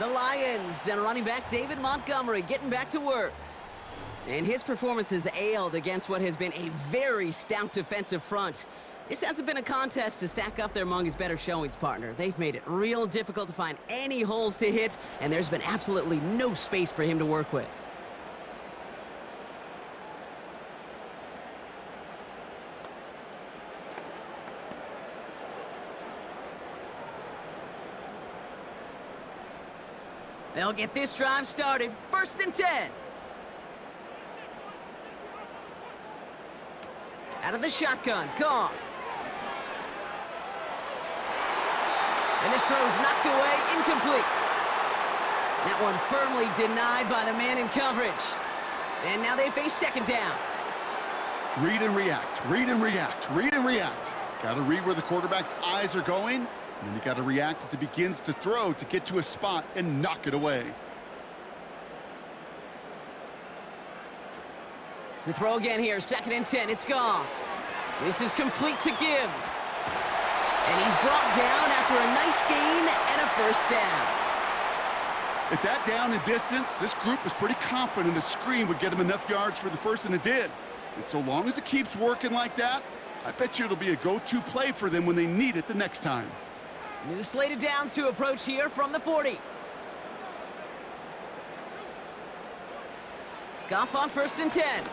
The Lions and running back David Montgomery getting back to work. And his performance has ailed against what has been a very stout defensive front. This hasn't been a contest to stack up there among his better showings, partner. They've made it real difficult to find any holes to hit, and there's been absolutely no space for him to work with. They'll get this drive started. 1st and 10. Out of the shotgun, Goff. And this throw's knocked away, incomplete. That one firmly denied by the man in coverage. And now they face 2nd down. Read and react, read and react, read and react. Got to read where the quarterback's eyes are going, and then you got to react as he begins to throw to get to a spot and knock it away. To throw again here, 2nd and 10, it's Goff. This is complete to Gibbs. And he's brought down after a nice gain and a 1st down. At that down and distance, this group was pretty confident a screen would get him enough yards for the 1st, and it did. And so long as it keeps working like that, I bet you it'll be a go-to play for them when they need it the next time. New slated downs to approach here from the 40. Goff on 1st and 10.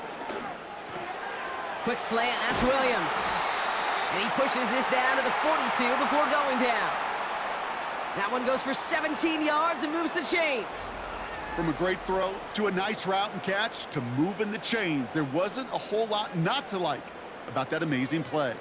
Quick slant, that's Williams. And he pushes this down to the 42 before going down. That one goes for 17 yards and moves the chains. From a great throw to a nice route and catch to moving the chains, there wasn't a whole lot not to like about that amazing play.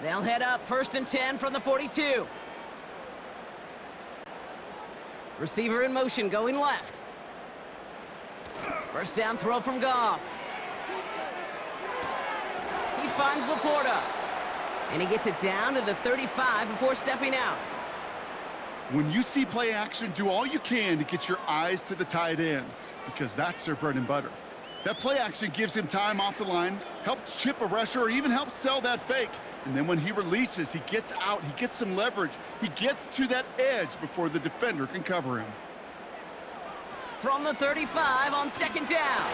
They'll head up 1st and 10 from the 42. Receiver in motion going left. 1st down throw from Goff. He finds Laporta. And he gets it down to the 35 before stepping out. When you see play action, do all you can to get your eyes to the tight end, because that's their bread and butter. That play action gives him time off the line, helps chip a rusher, or even helps sell that fake. And then when he releases, he gets out, he gets some leverage. He gets to that edge before the defender can cover him. From the 35 on 2nd down.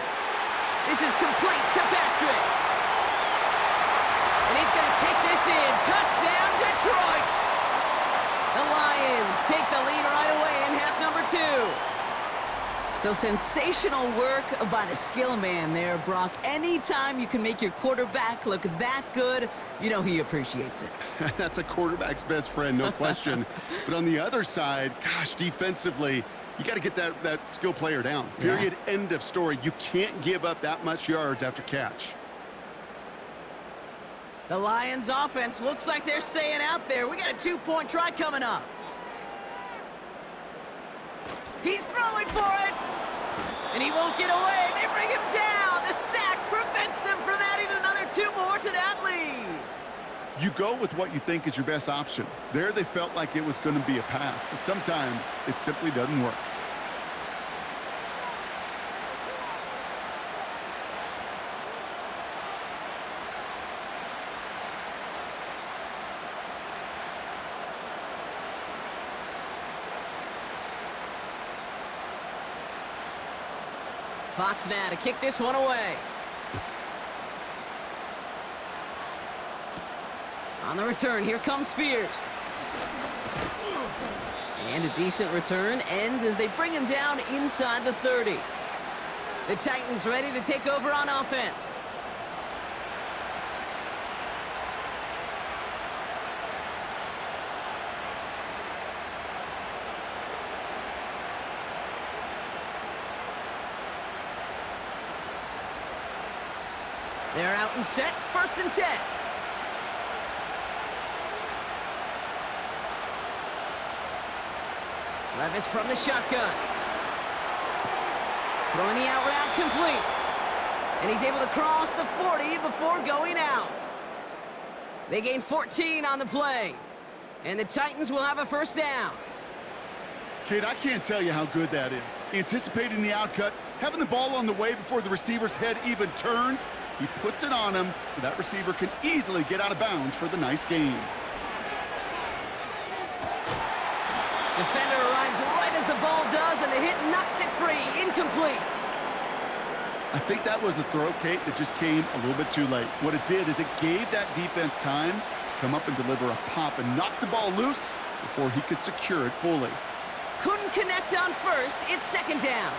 This is complete to Patrick. And he's going to take this in. Touchdown, Detroit! The Lions take the lead right away in half number 2. So sensational work by the skill man there, Brock. Anytime you can make your quarterback look that good, you know he appreciates it. That's a quarterback's best friend, no question. But on the other side, gosh, defensively, you got to get that skill player down. Period. Yeah. End of story. You can't give up that much yards after catch. The Lions offense looks like they're staying out there. We got a 2-point try coming up. He's throwing for it, and he won't get away. They bring him down. The sack prevents them from adding another 2 more to that lead. You go with what you think is your best option. There they felt like it was going to be a pass, but sometimes it simply doesn't work. Fox now to kick this one away. On the return, here comes Spears. And a decent return ends as they bring him down inside the 30. The Titans ready to take over on offense. They're out and set, 1st and 10. Levis from the shotgun. Throwing the out route complete. And he's able to cross the 40 before going out. They gain 14 on the play. And the Titans will have a 1st down. Kid, I can't tell you how good that is. Anticipating the outcut, having the ball on the way before the receiver's head even turns. He puts it on him so that receiver can easily get out of bounds for the nice gain. Defender arrives right as the ball does, and the hit knocks it free. Incomplete. I think that was a throw, Kate, that just came a little bit too late. What it did is it gave that defense time to come up and deliver a pop and knock the ball loose before he could secure it fully. Couldn't connect on 1st. It's 2nd down.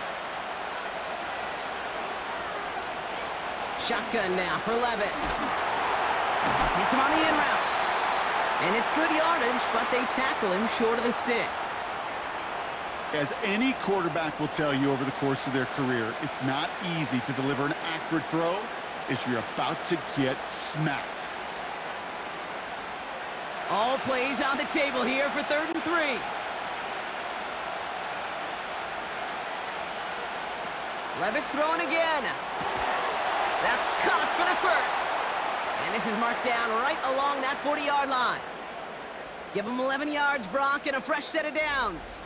Shotgun now for Levis. Hits him on the in route. And it's good yardage, but they tackle him short of the sticks. As any quarterback will tell you over the course of their career, it's not easy to deliver an accurate throw as you're about to get smacked. All plays on the table here for 3rd and 3. Levis throwing again. That's caught for the 1st. And this is marked down right along that 40-yard line. Give him 11 yards, Brock, and a fresh set of downs.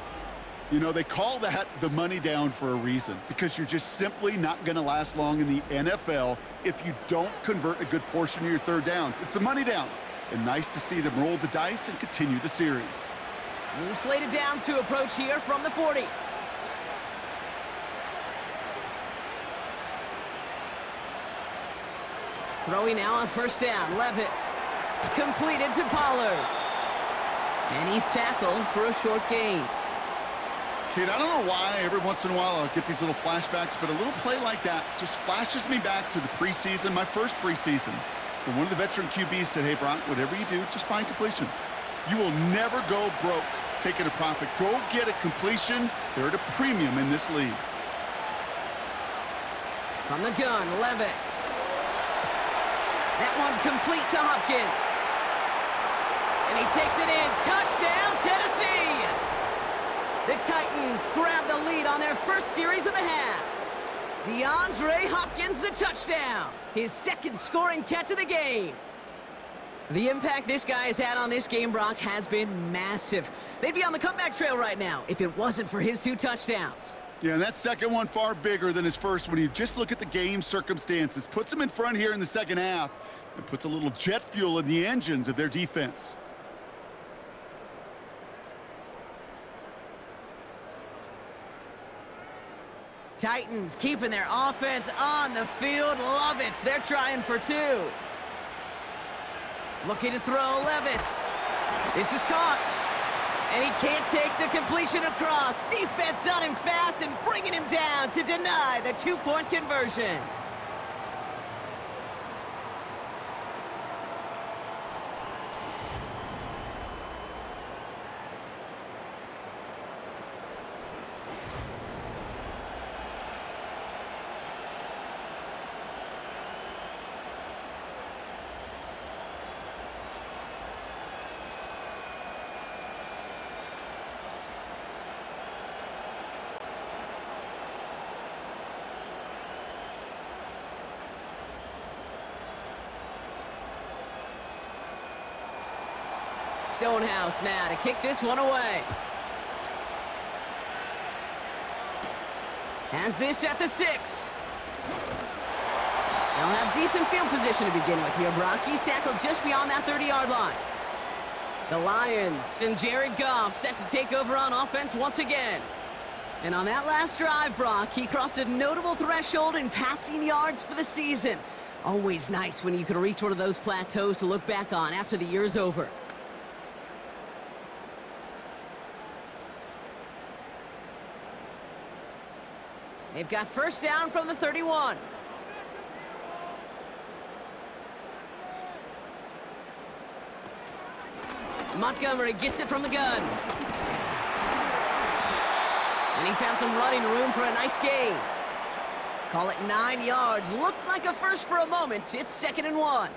You know, they call that the money down for a reason, because you're just simply not going to last long in the NFL if you don't convert a good portion of your 3rd downs. It's the money down. And nice to see them roll the dice and continue the series. New slate of downs to approach here from the 40. Throwing now on 1st down, Levis. Completed to Pollard. And he's tackled for a short gain. Kid, I don't know why every once in a while I'll get these little flashbacks, but a little play like that just flashes me back to the preseason, my first preseason. And one of the veteran QBs said, hey, Brock, whatever you do, just find completions. You will never go broke taking a profit. Go get a completion. They're at a premium in this league. From the gun, Levis. That one complete to Hopkins. And he takes it in. Touchdown, Tennessee! The Titans grab the lead on their 1st series of the half. DeAndre Hopkins, the touchdown. His 2nd scoring catch of the game. The impact this guy has had on this game, Brock, has been massive. They'd be on the comeback trail right now if it wasn't for his 2 touchdowns. Yeah, and that 2nd one far bigger than his 1st when you just look at the game circumstances. Puts them in front here in the 2nd half and puts a little jet fuel in the engines of their defense. Titans keeping their offense on the field. Love it. They're trying for 2. Looking to throw, Levis. This is caught. And he can't take the completion across. Defense on him fast and bringing him down to deny the 2-point conversion. Stonehouse now to kick this one away. Has this at the 6. They'll have decent field position to begin with here, Brock. He's tackled just beyond that 30-yard line. The Lions and Jared Goff set to take over on offense once again. And on that last drive, Brock, he crossed a notable threshold in passing yards for the season. Always nice when you can reach one of those plateaus to look back on after the year's over. They've got first down from the 31. Montgomery gets it from the gun. And he found some running room for a nice gain. Call it 9 yards. Looked like a first for a moment. It's 2nd and 1.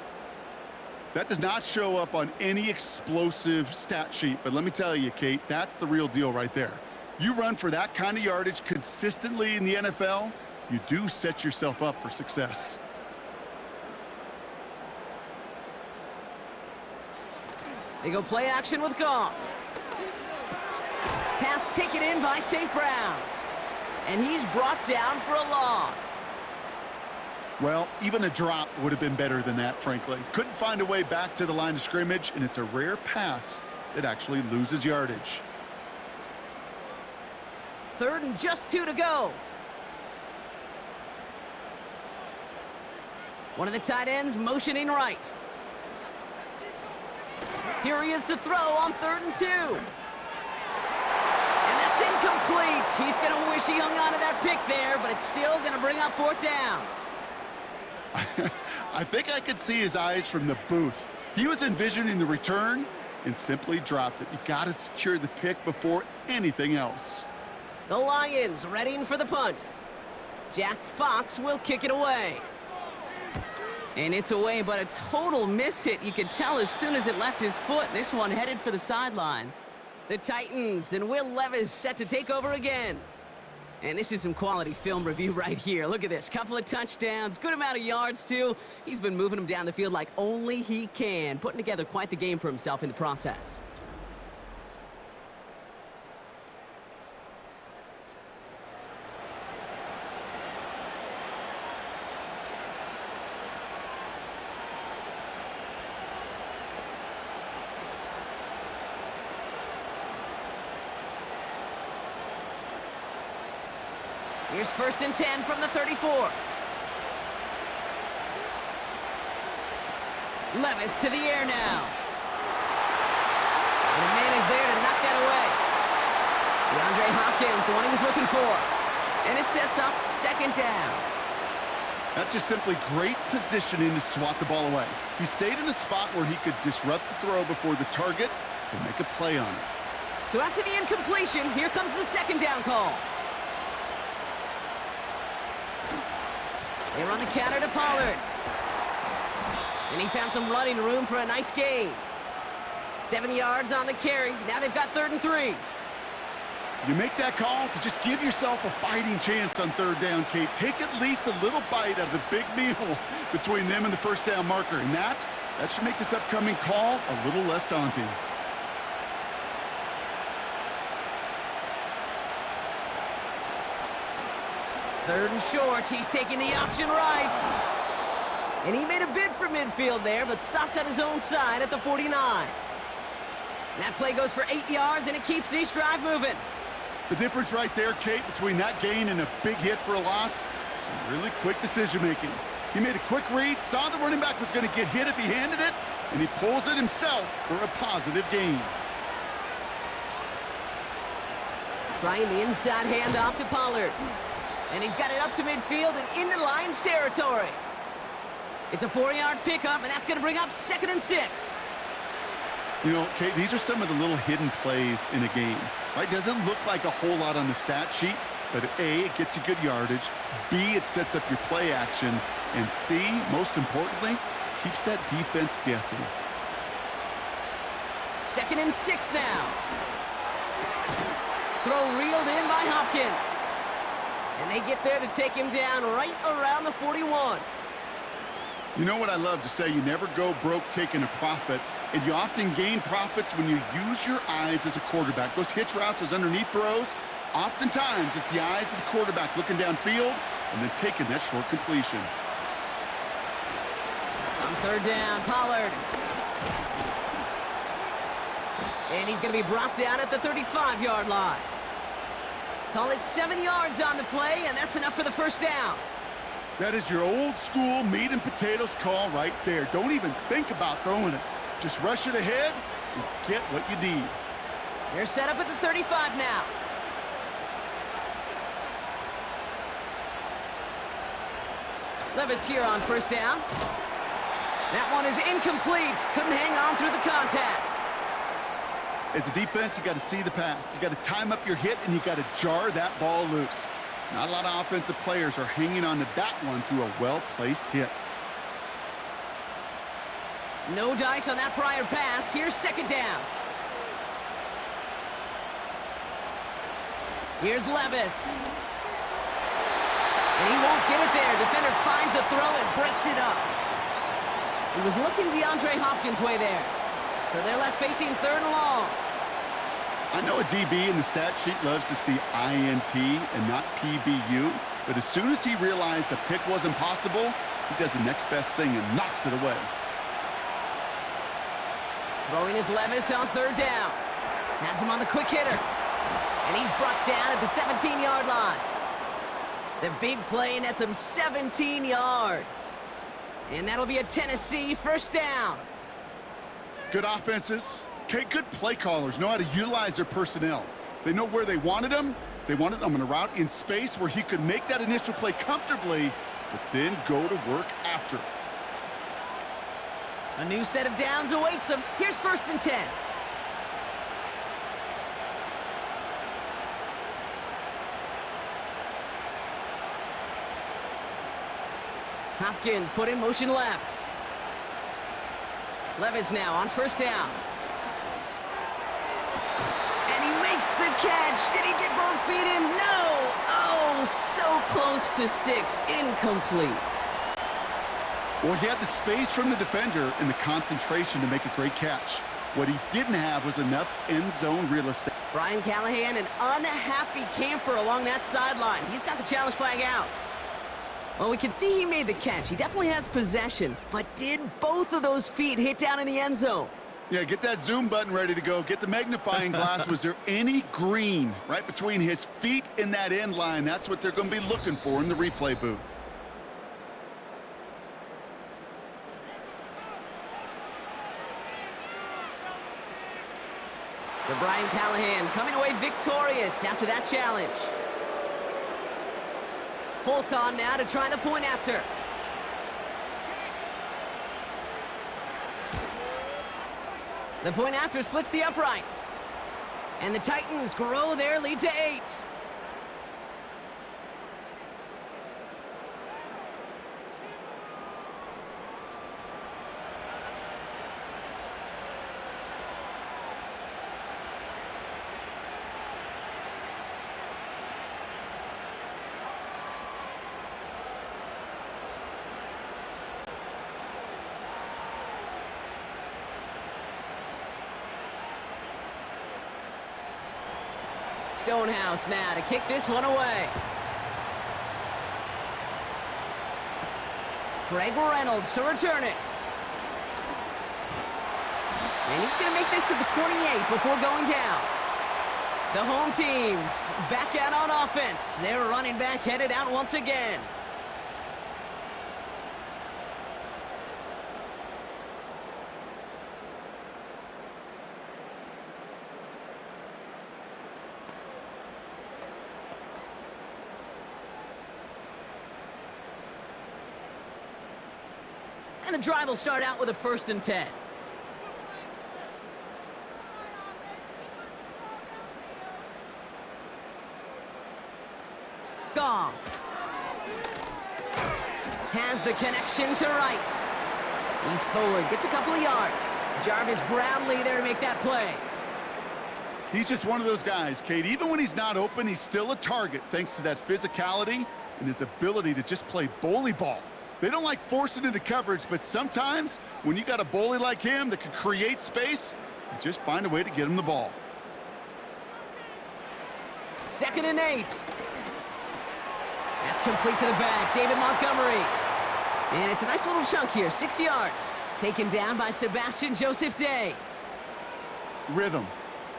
That does not show up on any explosive stat sheet, but let me tell you, Kate, that's the real deal right there. You run for that kind of yardage consistently in the NFL, you do set yourself up for success. They go play action with Goff. Pass taken in by St. Brown. And he's brought down for a loss. Well, even a drop would have been better than that, frankly. Couldn't find a way back to the line of scrimmage, and it's a rare pass that actually loses yardage. 3rd and just 2 to go. One of the tight ends motioning right. Here he is to throw on 3rd and 2. And that's incomplete. He's going to wish he hung on to that pick there, but it's still going to bring up 4th down. I think I could see his eyes from the booth. He was envisioning the return and simply dropped it. You got to secure the pick before anything else. The Lions readying for the punt. Jack Fox will kick it away. And it's away, but a total miss hit. You could tell as soon as it left his foot. This one headed for the sideline. The Titans and Will Levis set to take over again. And this is some quality film review right here. Look at this. Couple of touchdowns, good amount of yards, too. He's been moving them down the field like only he can, putting together quite the game for himself in the process. Here's 1st and 10 from the 34. Levis to the air now. And a man is there to knock that away. DeAndre Hopkins, the one he was looking for. And it sets up 2nd down. That's just simply great positioning to swat the ball away. He stayed in a spot where he could disrupt the throw before the target and make a play on it. So after the incompletion, here comes the 2nd down call. They run the counter to Pollard. And he found some running room for a nice gain. 7 yards on the carry. Now they've got 3rd and 3. You make that call to just give yourself a fighting chance on 3rd down, Kate. Take at least a little bite out of the big meal between them and the 1st down marker. And that should make this upcoming call a little less daunting. Third and short, he's taking the option right. And he made a bid for midfield there, but stopped on his own side at the 49. That play goes for 8 yards, and it keeps this drive moving. The difference right there, Kate, between that gain and a big hit for a loss, some really quick decision-making. He made a quick read, saw the running back was going to get hit if he handed it, and he pulls it himself for a positive gain. Trying the inside handoff to Pollard. And he's got it up to midfield and into Lions territory. It's a 4-yard pickup, and that's going to bring up 2nd and 6. You know, Kate, these are some of the little hidden plays in a game. Right? Doesn't look like a whole lot on the stat sheet, but A, it gets you good yardage. B, it sets up your play action. And C, most importantly, keeps that defense guessing. 2nd and 6 now. Throw reeled in by Hopkins. And they get there to take him down right around the 41. You know what I love to say? You never go broke taking a profit, and you often gain profits when you use your eyes as a quarterback. Those hitch routes, those underneath throws, oftentimes it's the eyes of the quarterback looking downfield and then taking that short completion. On 3rd down, Pollard. And he's going to be brought down at the 35-yard line. Call it 7 yards on the play, and that's enough for the first down. That is your old school meat and potatoes call right there. Don't even think about throwing it. Just rush it ahead and get what you need. They're set up at the 35 now. Levis here on first down. That one is incomplete. Couldn't hang on through the contact. As a defense, you got to see the pass. You got to time up your hit, and you got to jar that ball loose. Not a lot of offensive players are hanging on to that one through a well-placed hit. No dice on that prior pass. Here's second down. Here's Levis. And he won't get it there. Defender finds a throw and breaks it up. He was looking DeAndre Hopkins' way there. So they're left facing third and long. I know a DB in the stat sheet loves to see INT and not PBU, but as soon as he realized a pick wasn't possible, he does the next best thing and knocks it away. Throwing is Levis on third down. Has him on the quick hitter. And he's brought down at the 17-yard line. The big play nets him 17 yards. And that'll be a Tennessee first down. Good offenses. Okay, good play callers know how to utilize their personnel. They know where they wanted him. They wanted him in a route in space where he could make that initial play comfortably, but then go to work after. A new set of downs awaits him. Here's first and 10. Hopkins put in motion left. Levis now on first down. And he makes the catch. Did he get both feet in? No! Oh, so close to 6. Incomplete. Well, he had the space from the defender and the concentration to make a great catch. What he didn't have was enough end zone real estate. Brian Callahan, an unhappy camper along that sideline. He's got the challenge flag out. Well, we can see he made the catch. He definitely has possession. But did both of those feet hit down in the end zone? Yeah, get that zoom button ready to go. Get the magnifying glass. Was there any green right between his feet and that end line? That's what they're going to be looking for in the replay booth. So Brian Callahan coming away victorious after that challenge. Fulcon now to try the point after. The point after splits the uprights. And the Titans grow their lead to 8. Stonehouse now to kick this one away. Craig Reynolds to return it. And he's going to make this to the 28 before going down. The home teams back out on offense. Their running back headed out once again. And the drive will start out with a first and 10. Goff has the connection to right. He's forward, gets a couple of yards. Jarvis Brownlee there to make that play. He's just one of those guys, Kate. Even when he's not open, he's still a target thanks to that physicality and his ability to just play bully ball. They don't like forcing into coverage, but sometimes when you got a bully like him that can create space, you just find a way to get him the ball. 2nd and 8. That's complete to the back. David Montgomery. And it's a nice little chunk here, 6 yards. Taken down by Sebastian Joseph Day. Rhythm.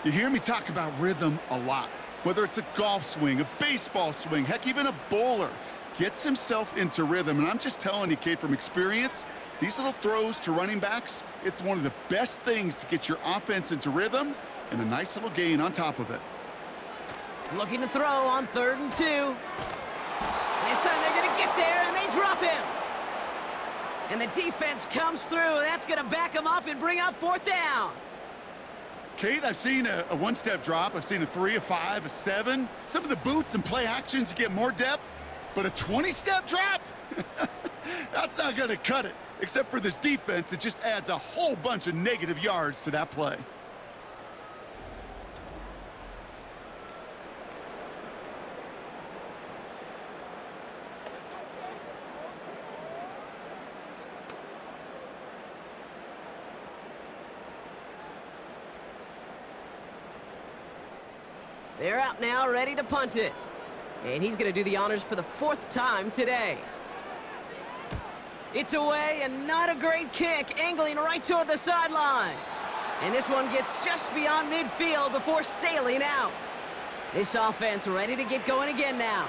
You hear me talk about rhythm a lot. Whether it's a golf swing, a baseball swing, heck, even a bowler, gets himself into rhythm. And I'm just telling you, Kate, from experience, these little throws to running backs, it's one of the best things to get your offense into rhythm and a nice little gain on top of it. Looking to throw on 3rd and 2. This time they're going to get there, and they drop him. And the defense comes through. That's going to back him up and bring up 4th down. Kate, I've seen a one-step drop. I've seen a 3, a 5, a 7. Some of the boots and play actions to get more depth. But a 20-step drop? That's not going to cut it. Except for this defense, it just adds a whole bunch of negative yards to that play. They're out now, ready to punt it. And he's going to do the honors for the 4th time today. It's away, and not a great kick, angling right toward the sideline. And this one gets just beyond midfield before sailing out. This offense ready to get going again now.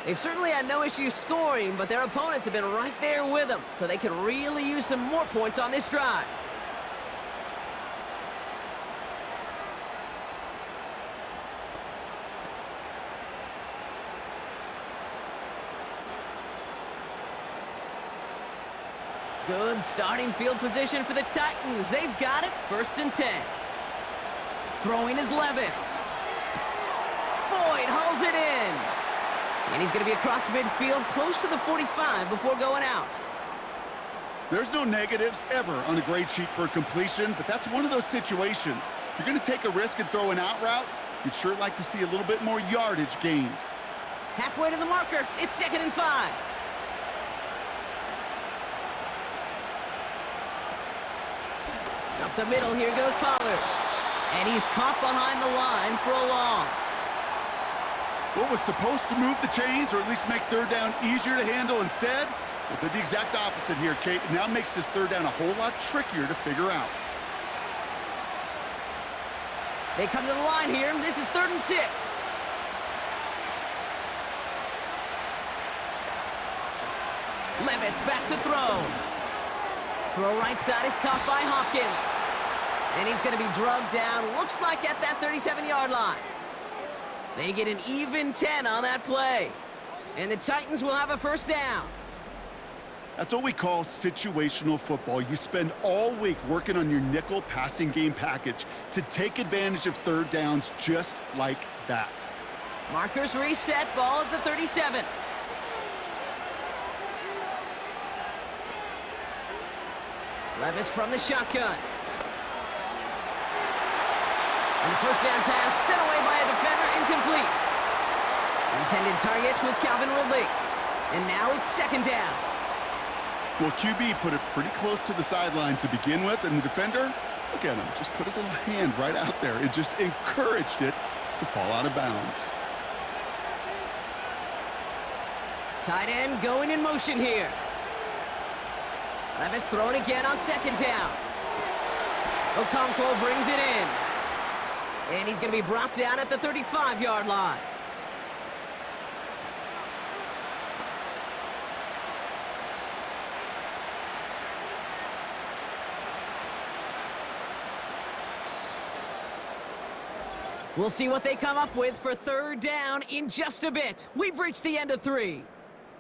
They've certainly had no issues scoring, but their opponents have been right there with them, so they could really use some more points on this drive. Good starting field position for the Titans. They've got it, 1st and 10. Throwing is Levis. Boyd hauls it in. And he's going to be across midfield, close to the 45 before going out. There's no negatives ever on a grade sheet for a completion, but that's one of those situations. If you're going to take a risk and throw an out route, you'd sure like to see a little bit more yardage gained. Halfway to the marker. It's 2nd and 5. Up the middle, here goes Pollard. And he's caught behind the line for a loss. What was supposed to move the chains, or at least make 3rd down easier to handle instead? Well, did the exact opposite here, Kate. It now makes this 3rd down a whole lot trickier to figure out. They come to the line here. This is 3rd and 6. Levis back to throw. Throw right side is caught by Hopkins. And he's going to be drugged down, looks like at that 37-yard line. They get an even 10 on that play. And the Titans will have a 1st down. That's what we call situational football. You spend all week working on your nickel passing game package to take advantage of 3rd downs just like that. Markers reset, ball at the 37. Levis from the shotgun. And the 1st down pass sent away by a defender, incomplete. Intended target was Calvin Ridley. And now it's 2nd down. Well, QB put it pretty close to the sideline to begin with, and the defender, look at him, just put his little hand right out there and just encouraged it to fall out of bounds. Tight end going in motion here. Levis throwing again on 2nd down. Okonkwo brings it in. And he's going to be brought down at the 35-yard line. We'll see what they come up with for 3rd down in just a bit. We've reached the end of 3.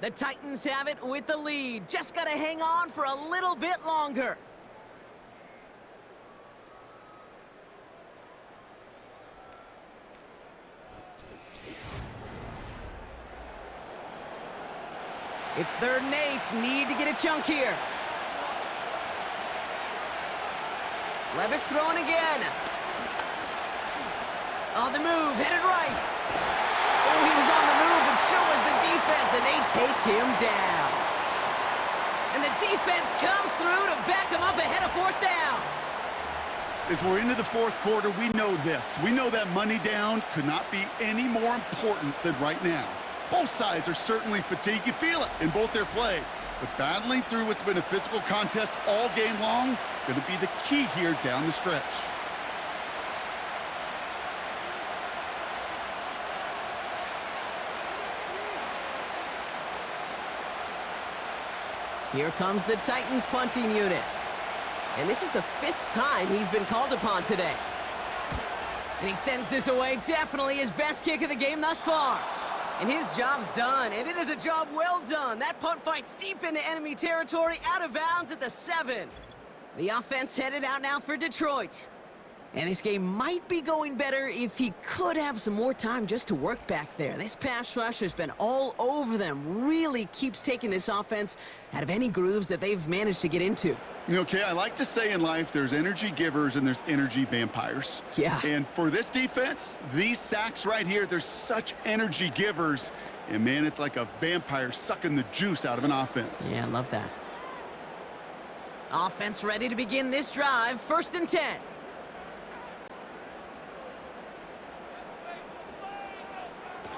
The Titans have it with the lead. Just got to hang on for a little bit longer. It's 3rd and 8. Need to get a chunk here. Levis throwing again. On the move, headed right. Oh, he was on the move, but so was the defense, and they take him down. And the defense comes through to back him up ahead of 4th down. As we're into the 4th quarter, we know this. We know that money down could not be any more important than right now. Both sides are certainly fatigued. You feel it in both their play. But battling through what's been a physical contest all game long, going to be the key here down the stretch. Here comes the Titans punting unit. And this is the 5th time he's been called upon today. And he sends this away, definitely his best kick of the game thus far. And his job's done, and it is a job well done. That punt fights deep into enemy territory, out of bounds at the 7. The offense headed out now for Detroit. And this game might be going better if he could have some more time just to work back there. This pass rush has been all over them. Really keeps taking this offense out of any grooves that they've managed to get into. Okay, I like to say in life there's energy givers and there's energy vampires. Yeah. And for this defense, these sacks right here, there's such energy givers. And, man, it's like a vampire sucking the juice out of an offense. Yeah, I love that. Offense ready to begin this drive. 1st and 10.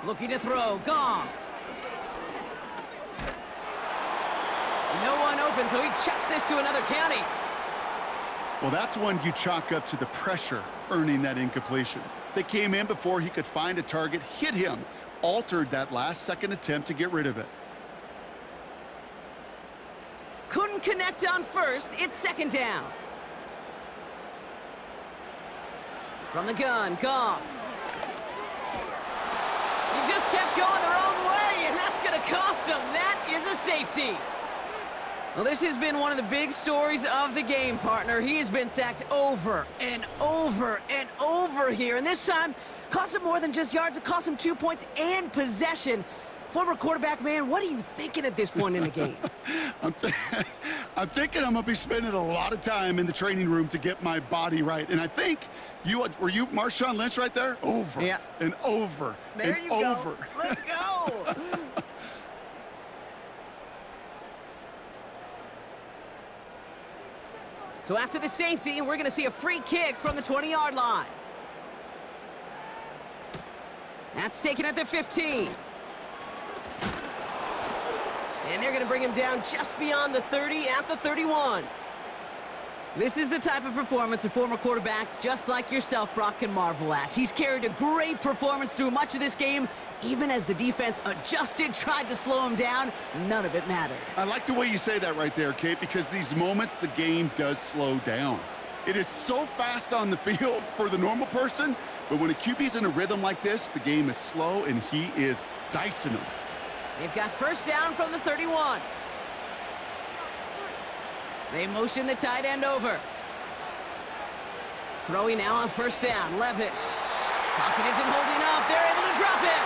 Looking to throw. Goff. No one open, so he chucks this to another county. Well, that's one you chalk up to the pressure earning that incompletion. They came in before he could find a target, hit him, altered that last-second attempt to get rid of it. Couldn't connect on 1st. It's 2nd down. From the gun, Goff. He just kept going the wrong way, and that's going to cost him. That is a safety. Well, this has been one of the big stories of the game, partner. He has been sacked over and over and over here, and this time cost him more than just yards. It cost him 2 points and possession. Former quarterback, man, what are you thinking at this point in the game? I'm thinking I'm going to be spending a lot of time in the training room to get my body right. And I think were you Marshawn Lynch right there? Over yeah. and over there and you over. Go. Let's go. So after the safety, we're going to see a free kick from the 20-yard line. That's taken at the 15. And they're going to bring him down just beyond the 30 at the 31. This is the type of performance a former quarterback just like yourself, Brock, can marvel at. He's carried a great performance through much of this game. Even as the defense adjusted, tried to slow him down, none of it mattered. I like the way you say that right there, Kate, because these moments the game does slow down. It is so fast on the field for the normal person, but when a QB's in a rhythm like this, the game is slow and he is dicing them. They've got 1st down from the 31. They motion the tight end over. Throwing now on 1st down, Levis. Pocket isn't holding up. They're able to drop him.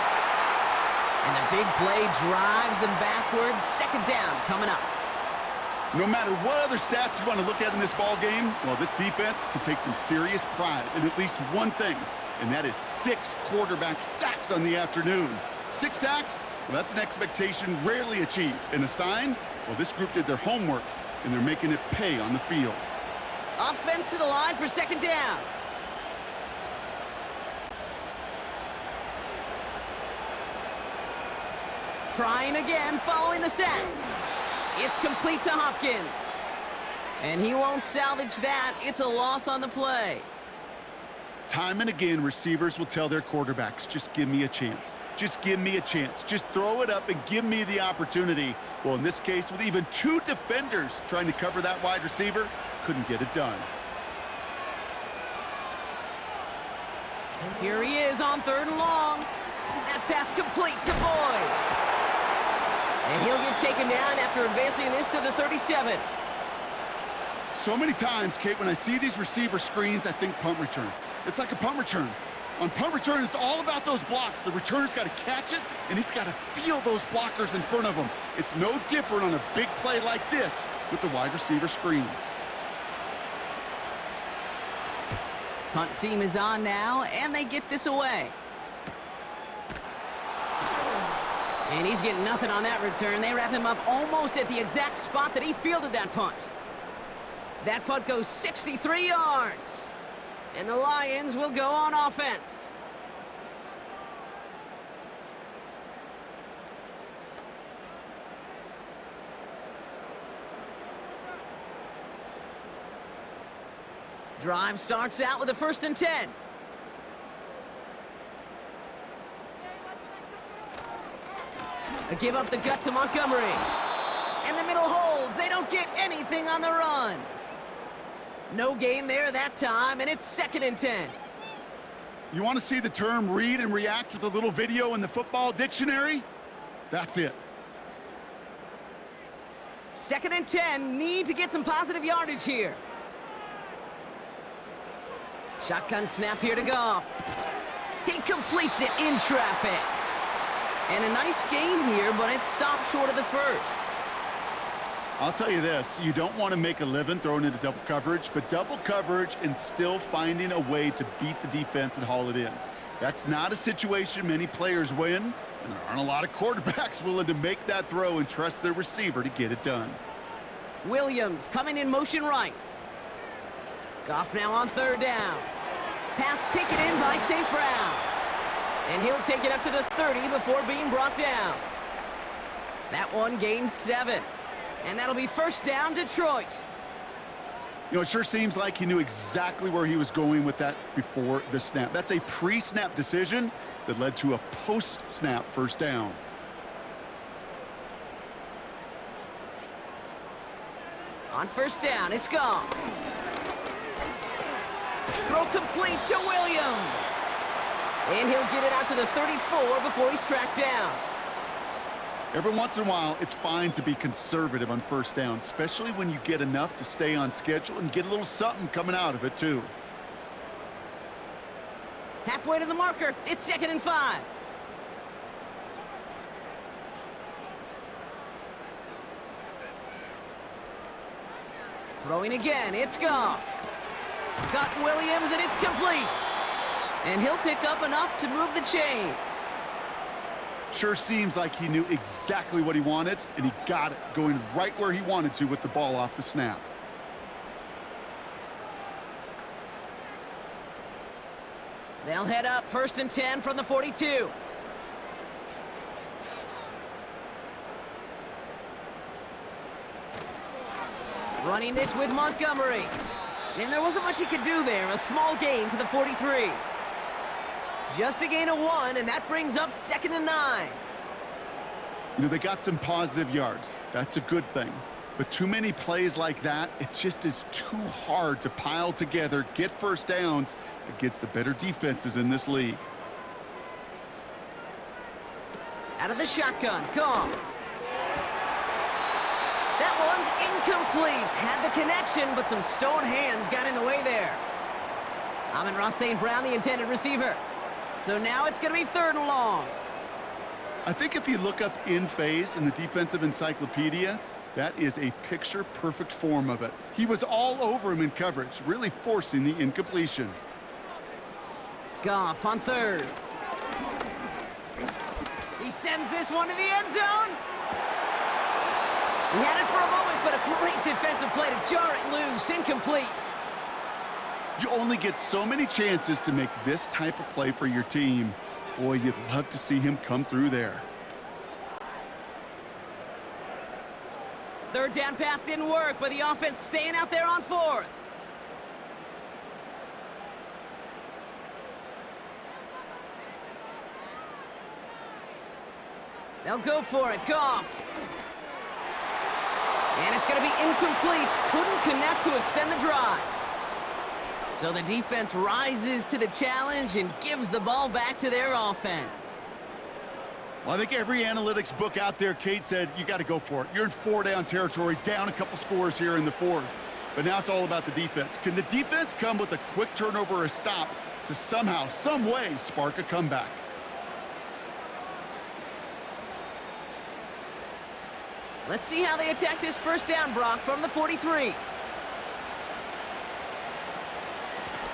And the big play drives them backwards. 2nd down coming up. No matter what other stats you want to look at in this ball game, well, this defense can take some serious pride in at least one thing, and that is 6 quarterback sacks on the afternoon. 6 sacks? Well, that's an expectation rarely achieved. And a sign? Well, this group did their homework, and they're making it pay on the field. Offense to the line for 2nd down. Trying again, following the set. It's complete to Hopkins. And he won't salvage that. It's a loss on the play. Time and again, receivers will tell their quarterbacks, just give me a chance. Just give me a chance. Just throw it up and give me the opportunity. Well, in this case, with even 2 defenders trying to cover that wide receiver, couldn't get it done. Here he is on 3rd and long. That pass complete to Boyd. And he'll get taken down after advancing this to the 37. So many times, Kate, when I see these receiver screens, I think punt return. It's like a punt return. On punt return, it's all about those blocks. The returner's got to catch it, and he's got to feel those blockers in front of him. It's no different on a big play like this with the wide receiver screen. Punt team is on now, and they get this away. And he's getting nothing on that return. They wrap him up almost at the exact spot that he fielded that punt. That punt goes 63 yards. And the Lions will go on offense. Drive starts out with a 1st and 10. A give up the gut to Montgomery. And the middle holds. They don't get anything on the run. No gain there that time, and it's 2nd and 10. You want to see the term read and react with a little video in the football dictionary? That's it. 2nd and 10, need to get some positive yardage here. Shotgun snap here to Goff. He completes it in traffic. And a nice gain here, but it stopped short of the first. I'll tell you this, you don't want to make a living throwing into double coverage, but double coverage and still finding a way to beat the defense and haul it in. That's not a situation many players win, and there aren't a lot of quarterbacks willing to make that throw and trust their receiver to get it done. Williams coming in motion right. Goff now on 3rd down. Pass taken in by St. Brown. And he'll take it up to the 30 before being brought down. That one gains 7. And that'll be 1st down, Detroit. You know, it sure seems like he knew exactly where he was going with that before the snap. That's a pre-snap decision that led to a post-snap 1st down. On 1st down, it's Goff. Throw complete to Williams. And he'll get it out to the 34 before he's tracked down. Every once in a while, it's fine to be conservative on 1st down, especially when you get enough to stay on schedule and get a little something coming out of it, too. Halfway to the marker, it's 2nd and 5. Throwing again, it's Goff. Got Williams, and it's complete. And he'll pick up enough to move the chains. Sure seems like he knew exactly what he wanted, and he got it, going right where he wanted to with the ball off the snap. They'll head up 1st and 10 from the 42. Running this with Montgomery. And there wasn't much he could do there. A small gain to the 43. Just a gain of 1, and that brings up 2nd and 9. You know, they got some positive yards. That's a good thing. But too many plays like that, it just is too hard to pile together, get 1st downs against the better defenses in this league. Out of the shotgun, Goff. That one's incomplete. Had the connection, but some stone hands got in the way there. Amon-Ra St. Brown, the intended receiver. So now it's going to be 3rd and long. I think if you look up in phase in the defensive encyclopedia, that is a picture-perfect form of it. He was all over him in coverage, really forcing the incompletion. Goff on 3rd. He sends this one to the end zone. He had it for a moment, but a great defensive play to jar it loose. Incomplete. You only get so many chances to make this type of play for your team. Boy, you'd love to see him come through there. 3rd down pass didn't work, but the offense staying out there on 4th. They'll go for it. Goff. And it's going to be incomplete. Couldn't connect to extend the drive. So the defense rises to the challenge and gives the ball back to their offense. Well, I think every analytics book out there, Kate, said you got to go for it. You're in 4-down territory, down a couple scores here in the 4th. But now it's all about the defense. Can the defense come with a quick turnover or a stop to somehow, some way, spark a comeback? Let's see how they attack this 1st down, Brock, from the 43.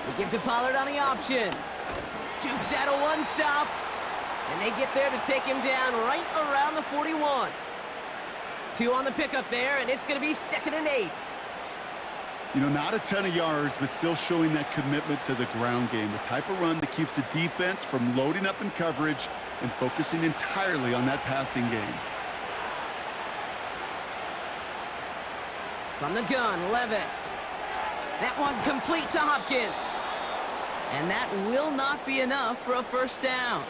They give to Pollard on the option. Jukes out a 1 stop. And they get there to take him down right around the 41. 2 on the pickup there, and it's going to be 2nd and 8. You know, not a ton of yards, but still showing that commitment to the ground game. The type of run that keeps the defense from loading up in coverage and focusing entirely on that passing game. From the gun, Levis. That one complete to Hopkins. And that will not be enough for a 1st down.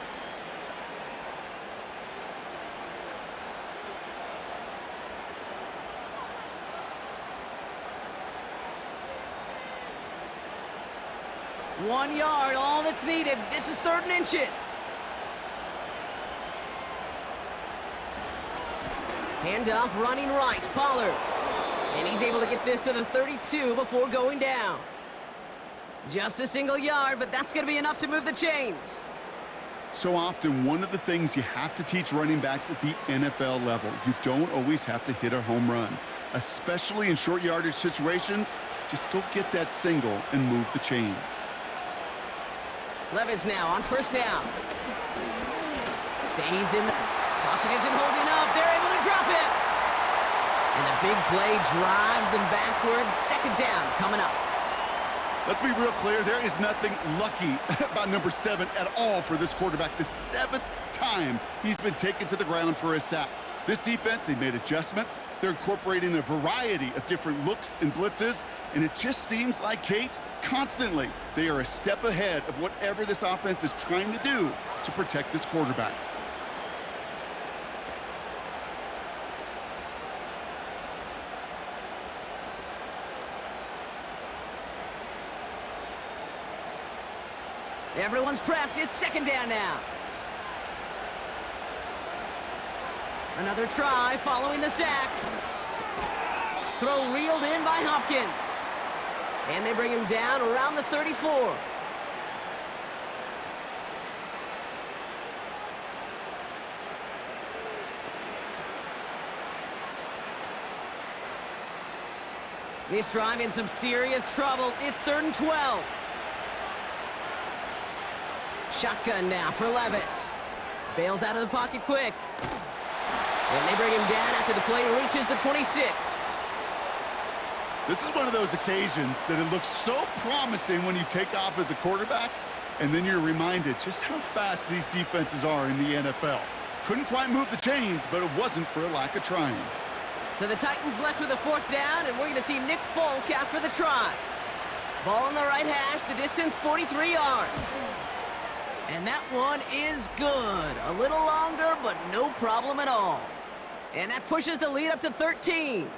1 yard, all that's needed. This is 3rd and inches. Handoff running right, Pollard. And he's able to get this to the 32 before going down. Just a single yard, but that's going to be enough to move the chains. So often, one of the things you have to teach running backs at the NFL level, you don't always have to hit a home run. Especially in short yardage situations, just go get that single and move the chains. Levis now on 1st down. Stays in the pocket, isn't holding up. They're able to drop it. And the big play drives them backwards. 2nd down coming up. Let's be real clear, there is nothing lucky about number 7 at all for this quarterback. The 7th time he's been taken to the ground for a sack. This defense, they made adjustments. They're incorporating a variety of different looks and blitzes, and it just seems like, Kate, constantly they are a step ahead of whatever this offense is trying to do to protect this quarterback. Everyone's prepped. It's 2nd down now. Another try following the sack. Throw reeled in by Hopkins. And they bring him down around the 34. This drive in some serious trouble. It's 3rd and 12. Shotgun now for Levis. Bails out of the pocket quick. And they bring him down after the play reaches the 26. This is one of those occasions that it looks so promising when you take off as a quarterback, and then you're reminded just how fast these defenses are in the NFL. Couldn't quite move the chains, but it wasn't for a lack of trying. So the Titans left with a 4th down, and we're going to see Nick Folk after the try. Ball on the right hash, the distance 43 yards. And that one is good. A little longer, but no problem at all. And that pushes the lead up to 13.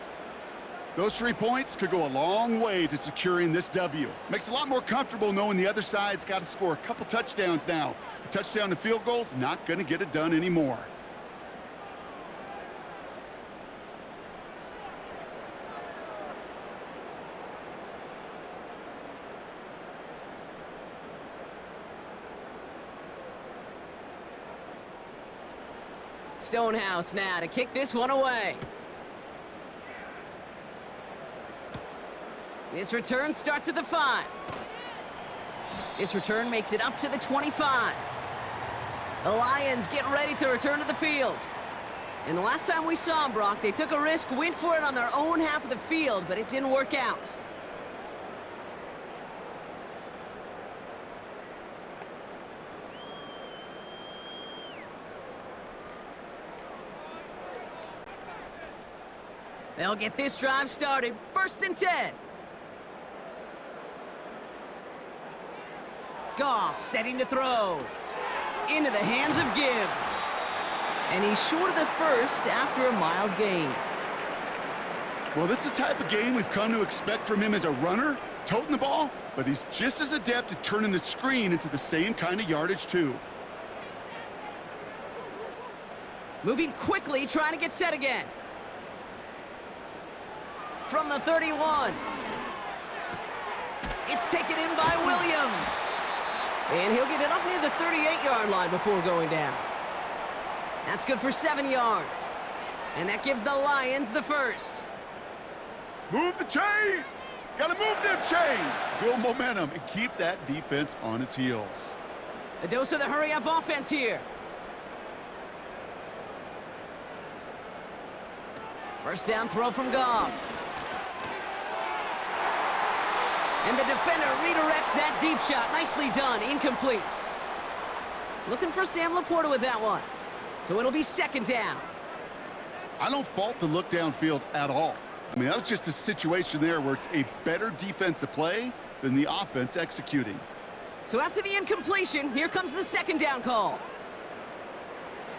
Those 3 points could go a long way to securing this W. Makes it a lot more comfortable knowing the other side's got to score a couple touchdowns now. A touchdown and field goal's not going to get it done anymore. Stonehouse now to kick this one away. This return starts at the 5. This return makes it up to the 25. The Lions get ready to return to the field. And the last time we saw them, Brock, they took a risk, went for it on their own half of the field, but it didn't work out. They'll get this drive started. 1st and 10. Goff setting to throw. Into the hands of Gibbs. And he's short of the 1st after a mild gain. Well, this is the type of game we've come to expect from him as a runner, toting the ball, but he's just as adept at turning the screen into the same kind of yardage, too. Moving quickly, trying to get set again. From the 31. It's taken in by Williams. And he'll get it up near the 38-yard line before going down. That's good for 7 yards. And that gives the Lions the 1st. Move the chains! Gotta move them chains! Build momentum and keep that defense on its heels. A dose of the hurry-up offense here. 1st down throw from Goff. And the defender redirects that deep shot. Nicely done. Incomplete. Looking for Sam Laporta with that one. So it'll be 2nd down. I don't fault the look downfield at all. I mean, that was just a situation there where it's a better defensive play than the offense executing. So after the incompletion, here comes the 2nd down call.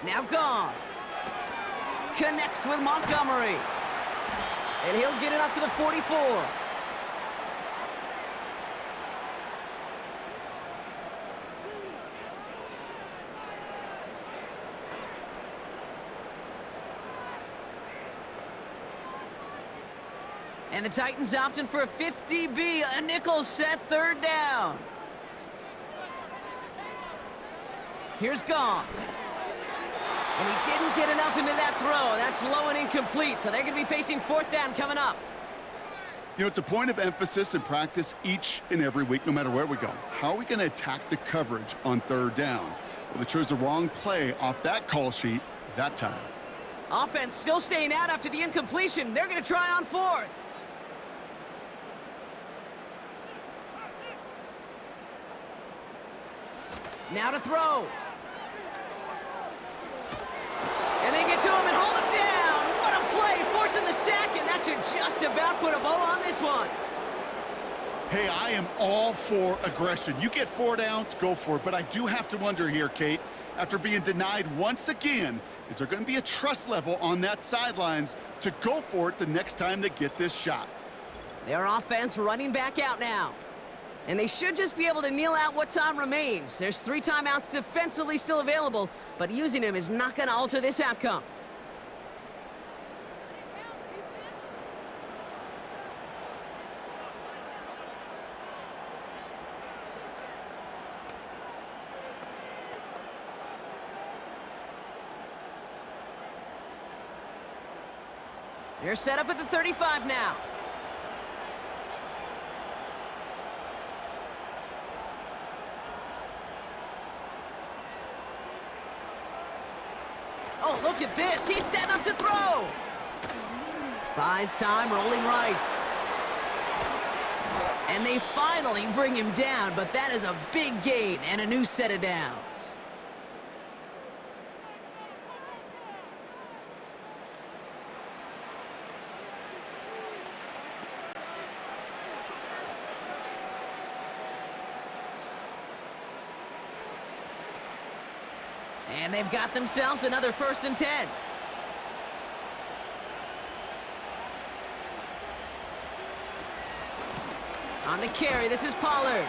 Now Goff. Connects with Montgomery. And he'll get it up to the 44. And the Titans opting for a 50B, a nickel set, third down. Here's Goff. And he didn't get enough into that throw. That's low and incomplete, so they're going to be facing fourth down coming up. You know, it's a point of emphasis in practice each and every week, no matter where we go. How are we going to attack the coverage on third down? Well, they chose the wrong play off that call sheet that time. Offense still staying out after the incompletion. They're going to try on fourth. Now to throw. And they get to him and hold him down. What a play, forcing the sack, and that should just about put a bow on this one. Hey, I am all for aggression. You get 4 downs, go for it. But I do have to wonder here, Kate, after being denied once again, is there going to be a trust level on that sidelines to go for it the next time they get this shot? Their offense running back out now. And they should just be able to kneel out what time remains. There's 3 timeouts defensively still available, but using them is not going to alter this outcome. They're set up at the 35 now. Oh, look at this. He's set up to throw. Buys time, rolling right. And they finally bring him down, but that is a big gain and a new set of downs. And they've got themselves another 1st and 10. On the carry, this is Pollard.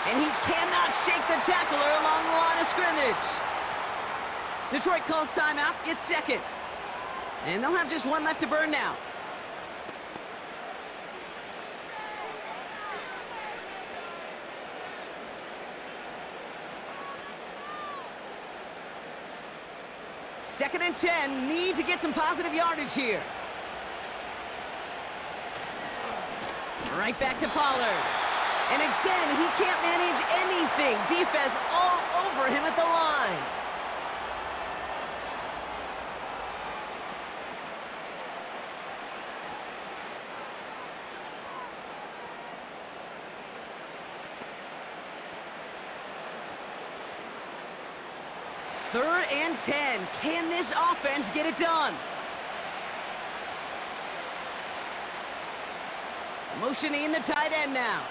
And he cannot shake the tackler along the line of scrimmage. Detroit calls timeout. It's second. And they'll have just 1 left to burn now. Second and 10, need to get some positive yardage here. Right back to Pollard. And again, he can't manage anything. Defense all over him at the line. Third and 10. Can this offense get it done? Motioning the tight end now.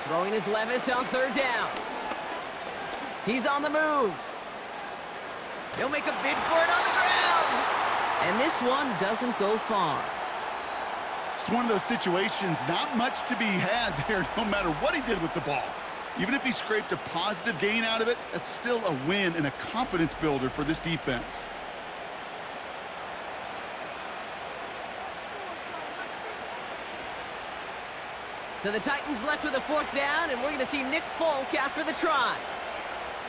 Throwing his Levis on third down. He's on the move. He'll make a bid for it on the ground. And this one doesn't go far. It's one of those situations, not much to be had there, no matter what he did with the ball. Even if he scraped a positive gain out of it, that's still a win and a confidence builder for this defense. So the Titans left with a 4th down, and we're going to see Nick Folk after the try.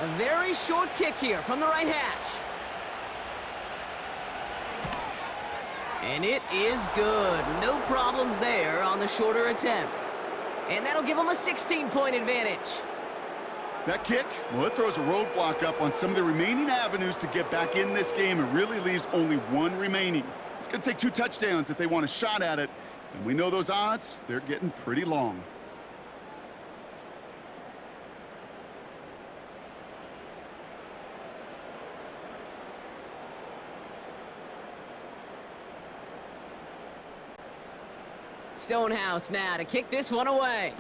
A very short kick here from the right hash. And it is good. No problems there on the shorter attempt. And that'll give them a 16-point advantage. That kick, well, it throws a roadblock up on some of the remaining avenues to get back in this game and really leaves only 1 remaining. It's going to take 2 touchdowns if they want a shot at it. And we know those odds, they're getting pretty long. Stonehouse now to kick this one away.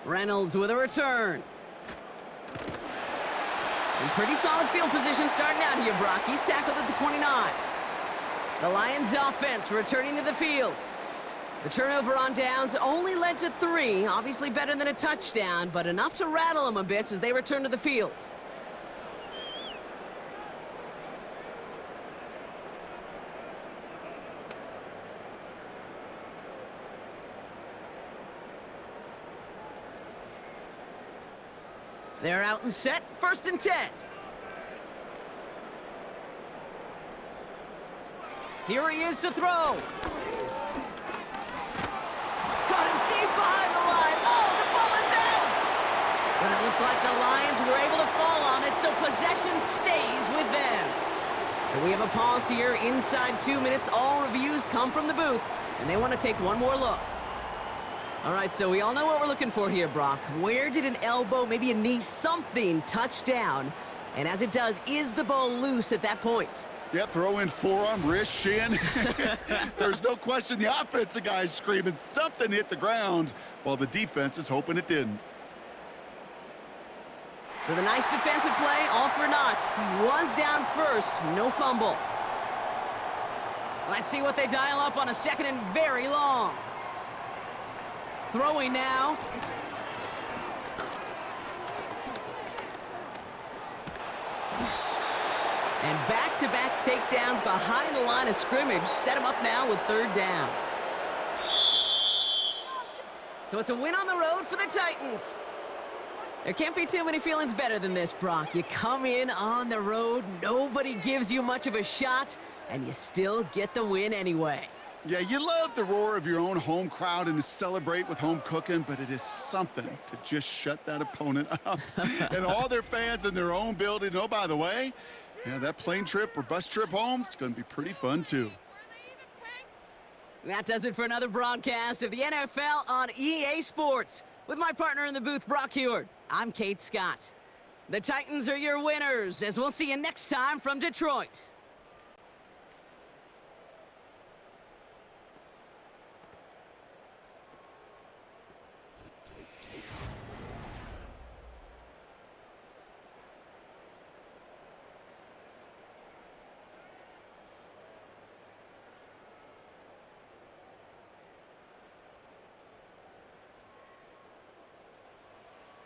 Reynolds with a return. And pretty solid field position starting out here, Brock. He's tackled at the 29. The Lions offense returning to the field. The turnover on downs only led to 3. Obviously better than a touchdown, but enough to rattle them a bit as they return to the field. They're out and set, 1st and 10. Here he is to throw. Caught him deep behind the line. Oh, the ball is out! But it looked like the Lions were able to fall on it, so possession stays with them. So we have a pause here. Inside 2 minutes, all reviews come from the booth, and they want to take one more look. All right, so we all know what we're looking for here, Brock. Where did an elbow, maybe a knee, something touch down? And as it does, is the ball loose at that point? Yeah, throw in forearm, wrist, shin. There's no question the offensive guy's screaming something hit the ground while the defense is hoping it didn't. So the nice defensive play, all for naught. He was down first, no fumble. Let's see what they dial up on a 2nd and very long. Throwing now. And back-to-back takedowns behind the line of scrimmage set him up now with 3rd down. So it's a win on the road for the Titans. There can't be too many feelings better than this, Brock. You come in on the road, nobody gives you much of a shot, and you still get the win anyway. Yeah, you love the roar of your own home crowd and to celebrate with home cooking, but it is something to just shut that opponent up. And all their fans in their own building. Oh, by the way, yeah, that plane trip or bus trip home is going to be pretty fun, too. That does it for another broadcast of the NFL on EA Sports. With my partner in the booth, Brock Heward, I'm Kate Scott. The Titans are your winners, as we'll see you next time from Detroit.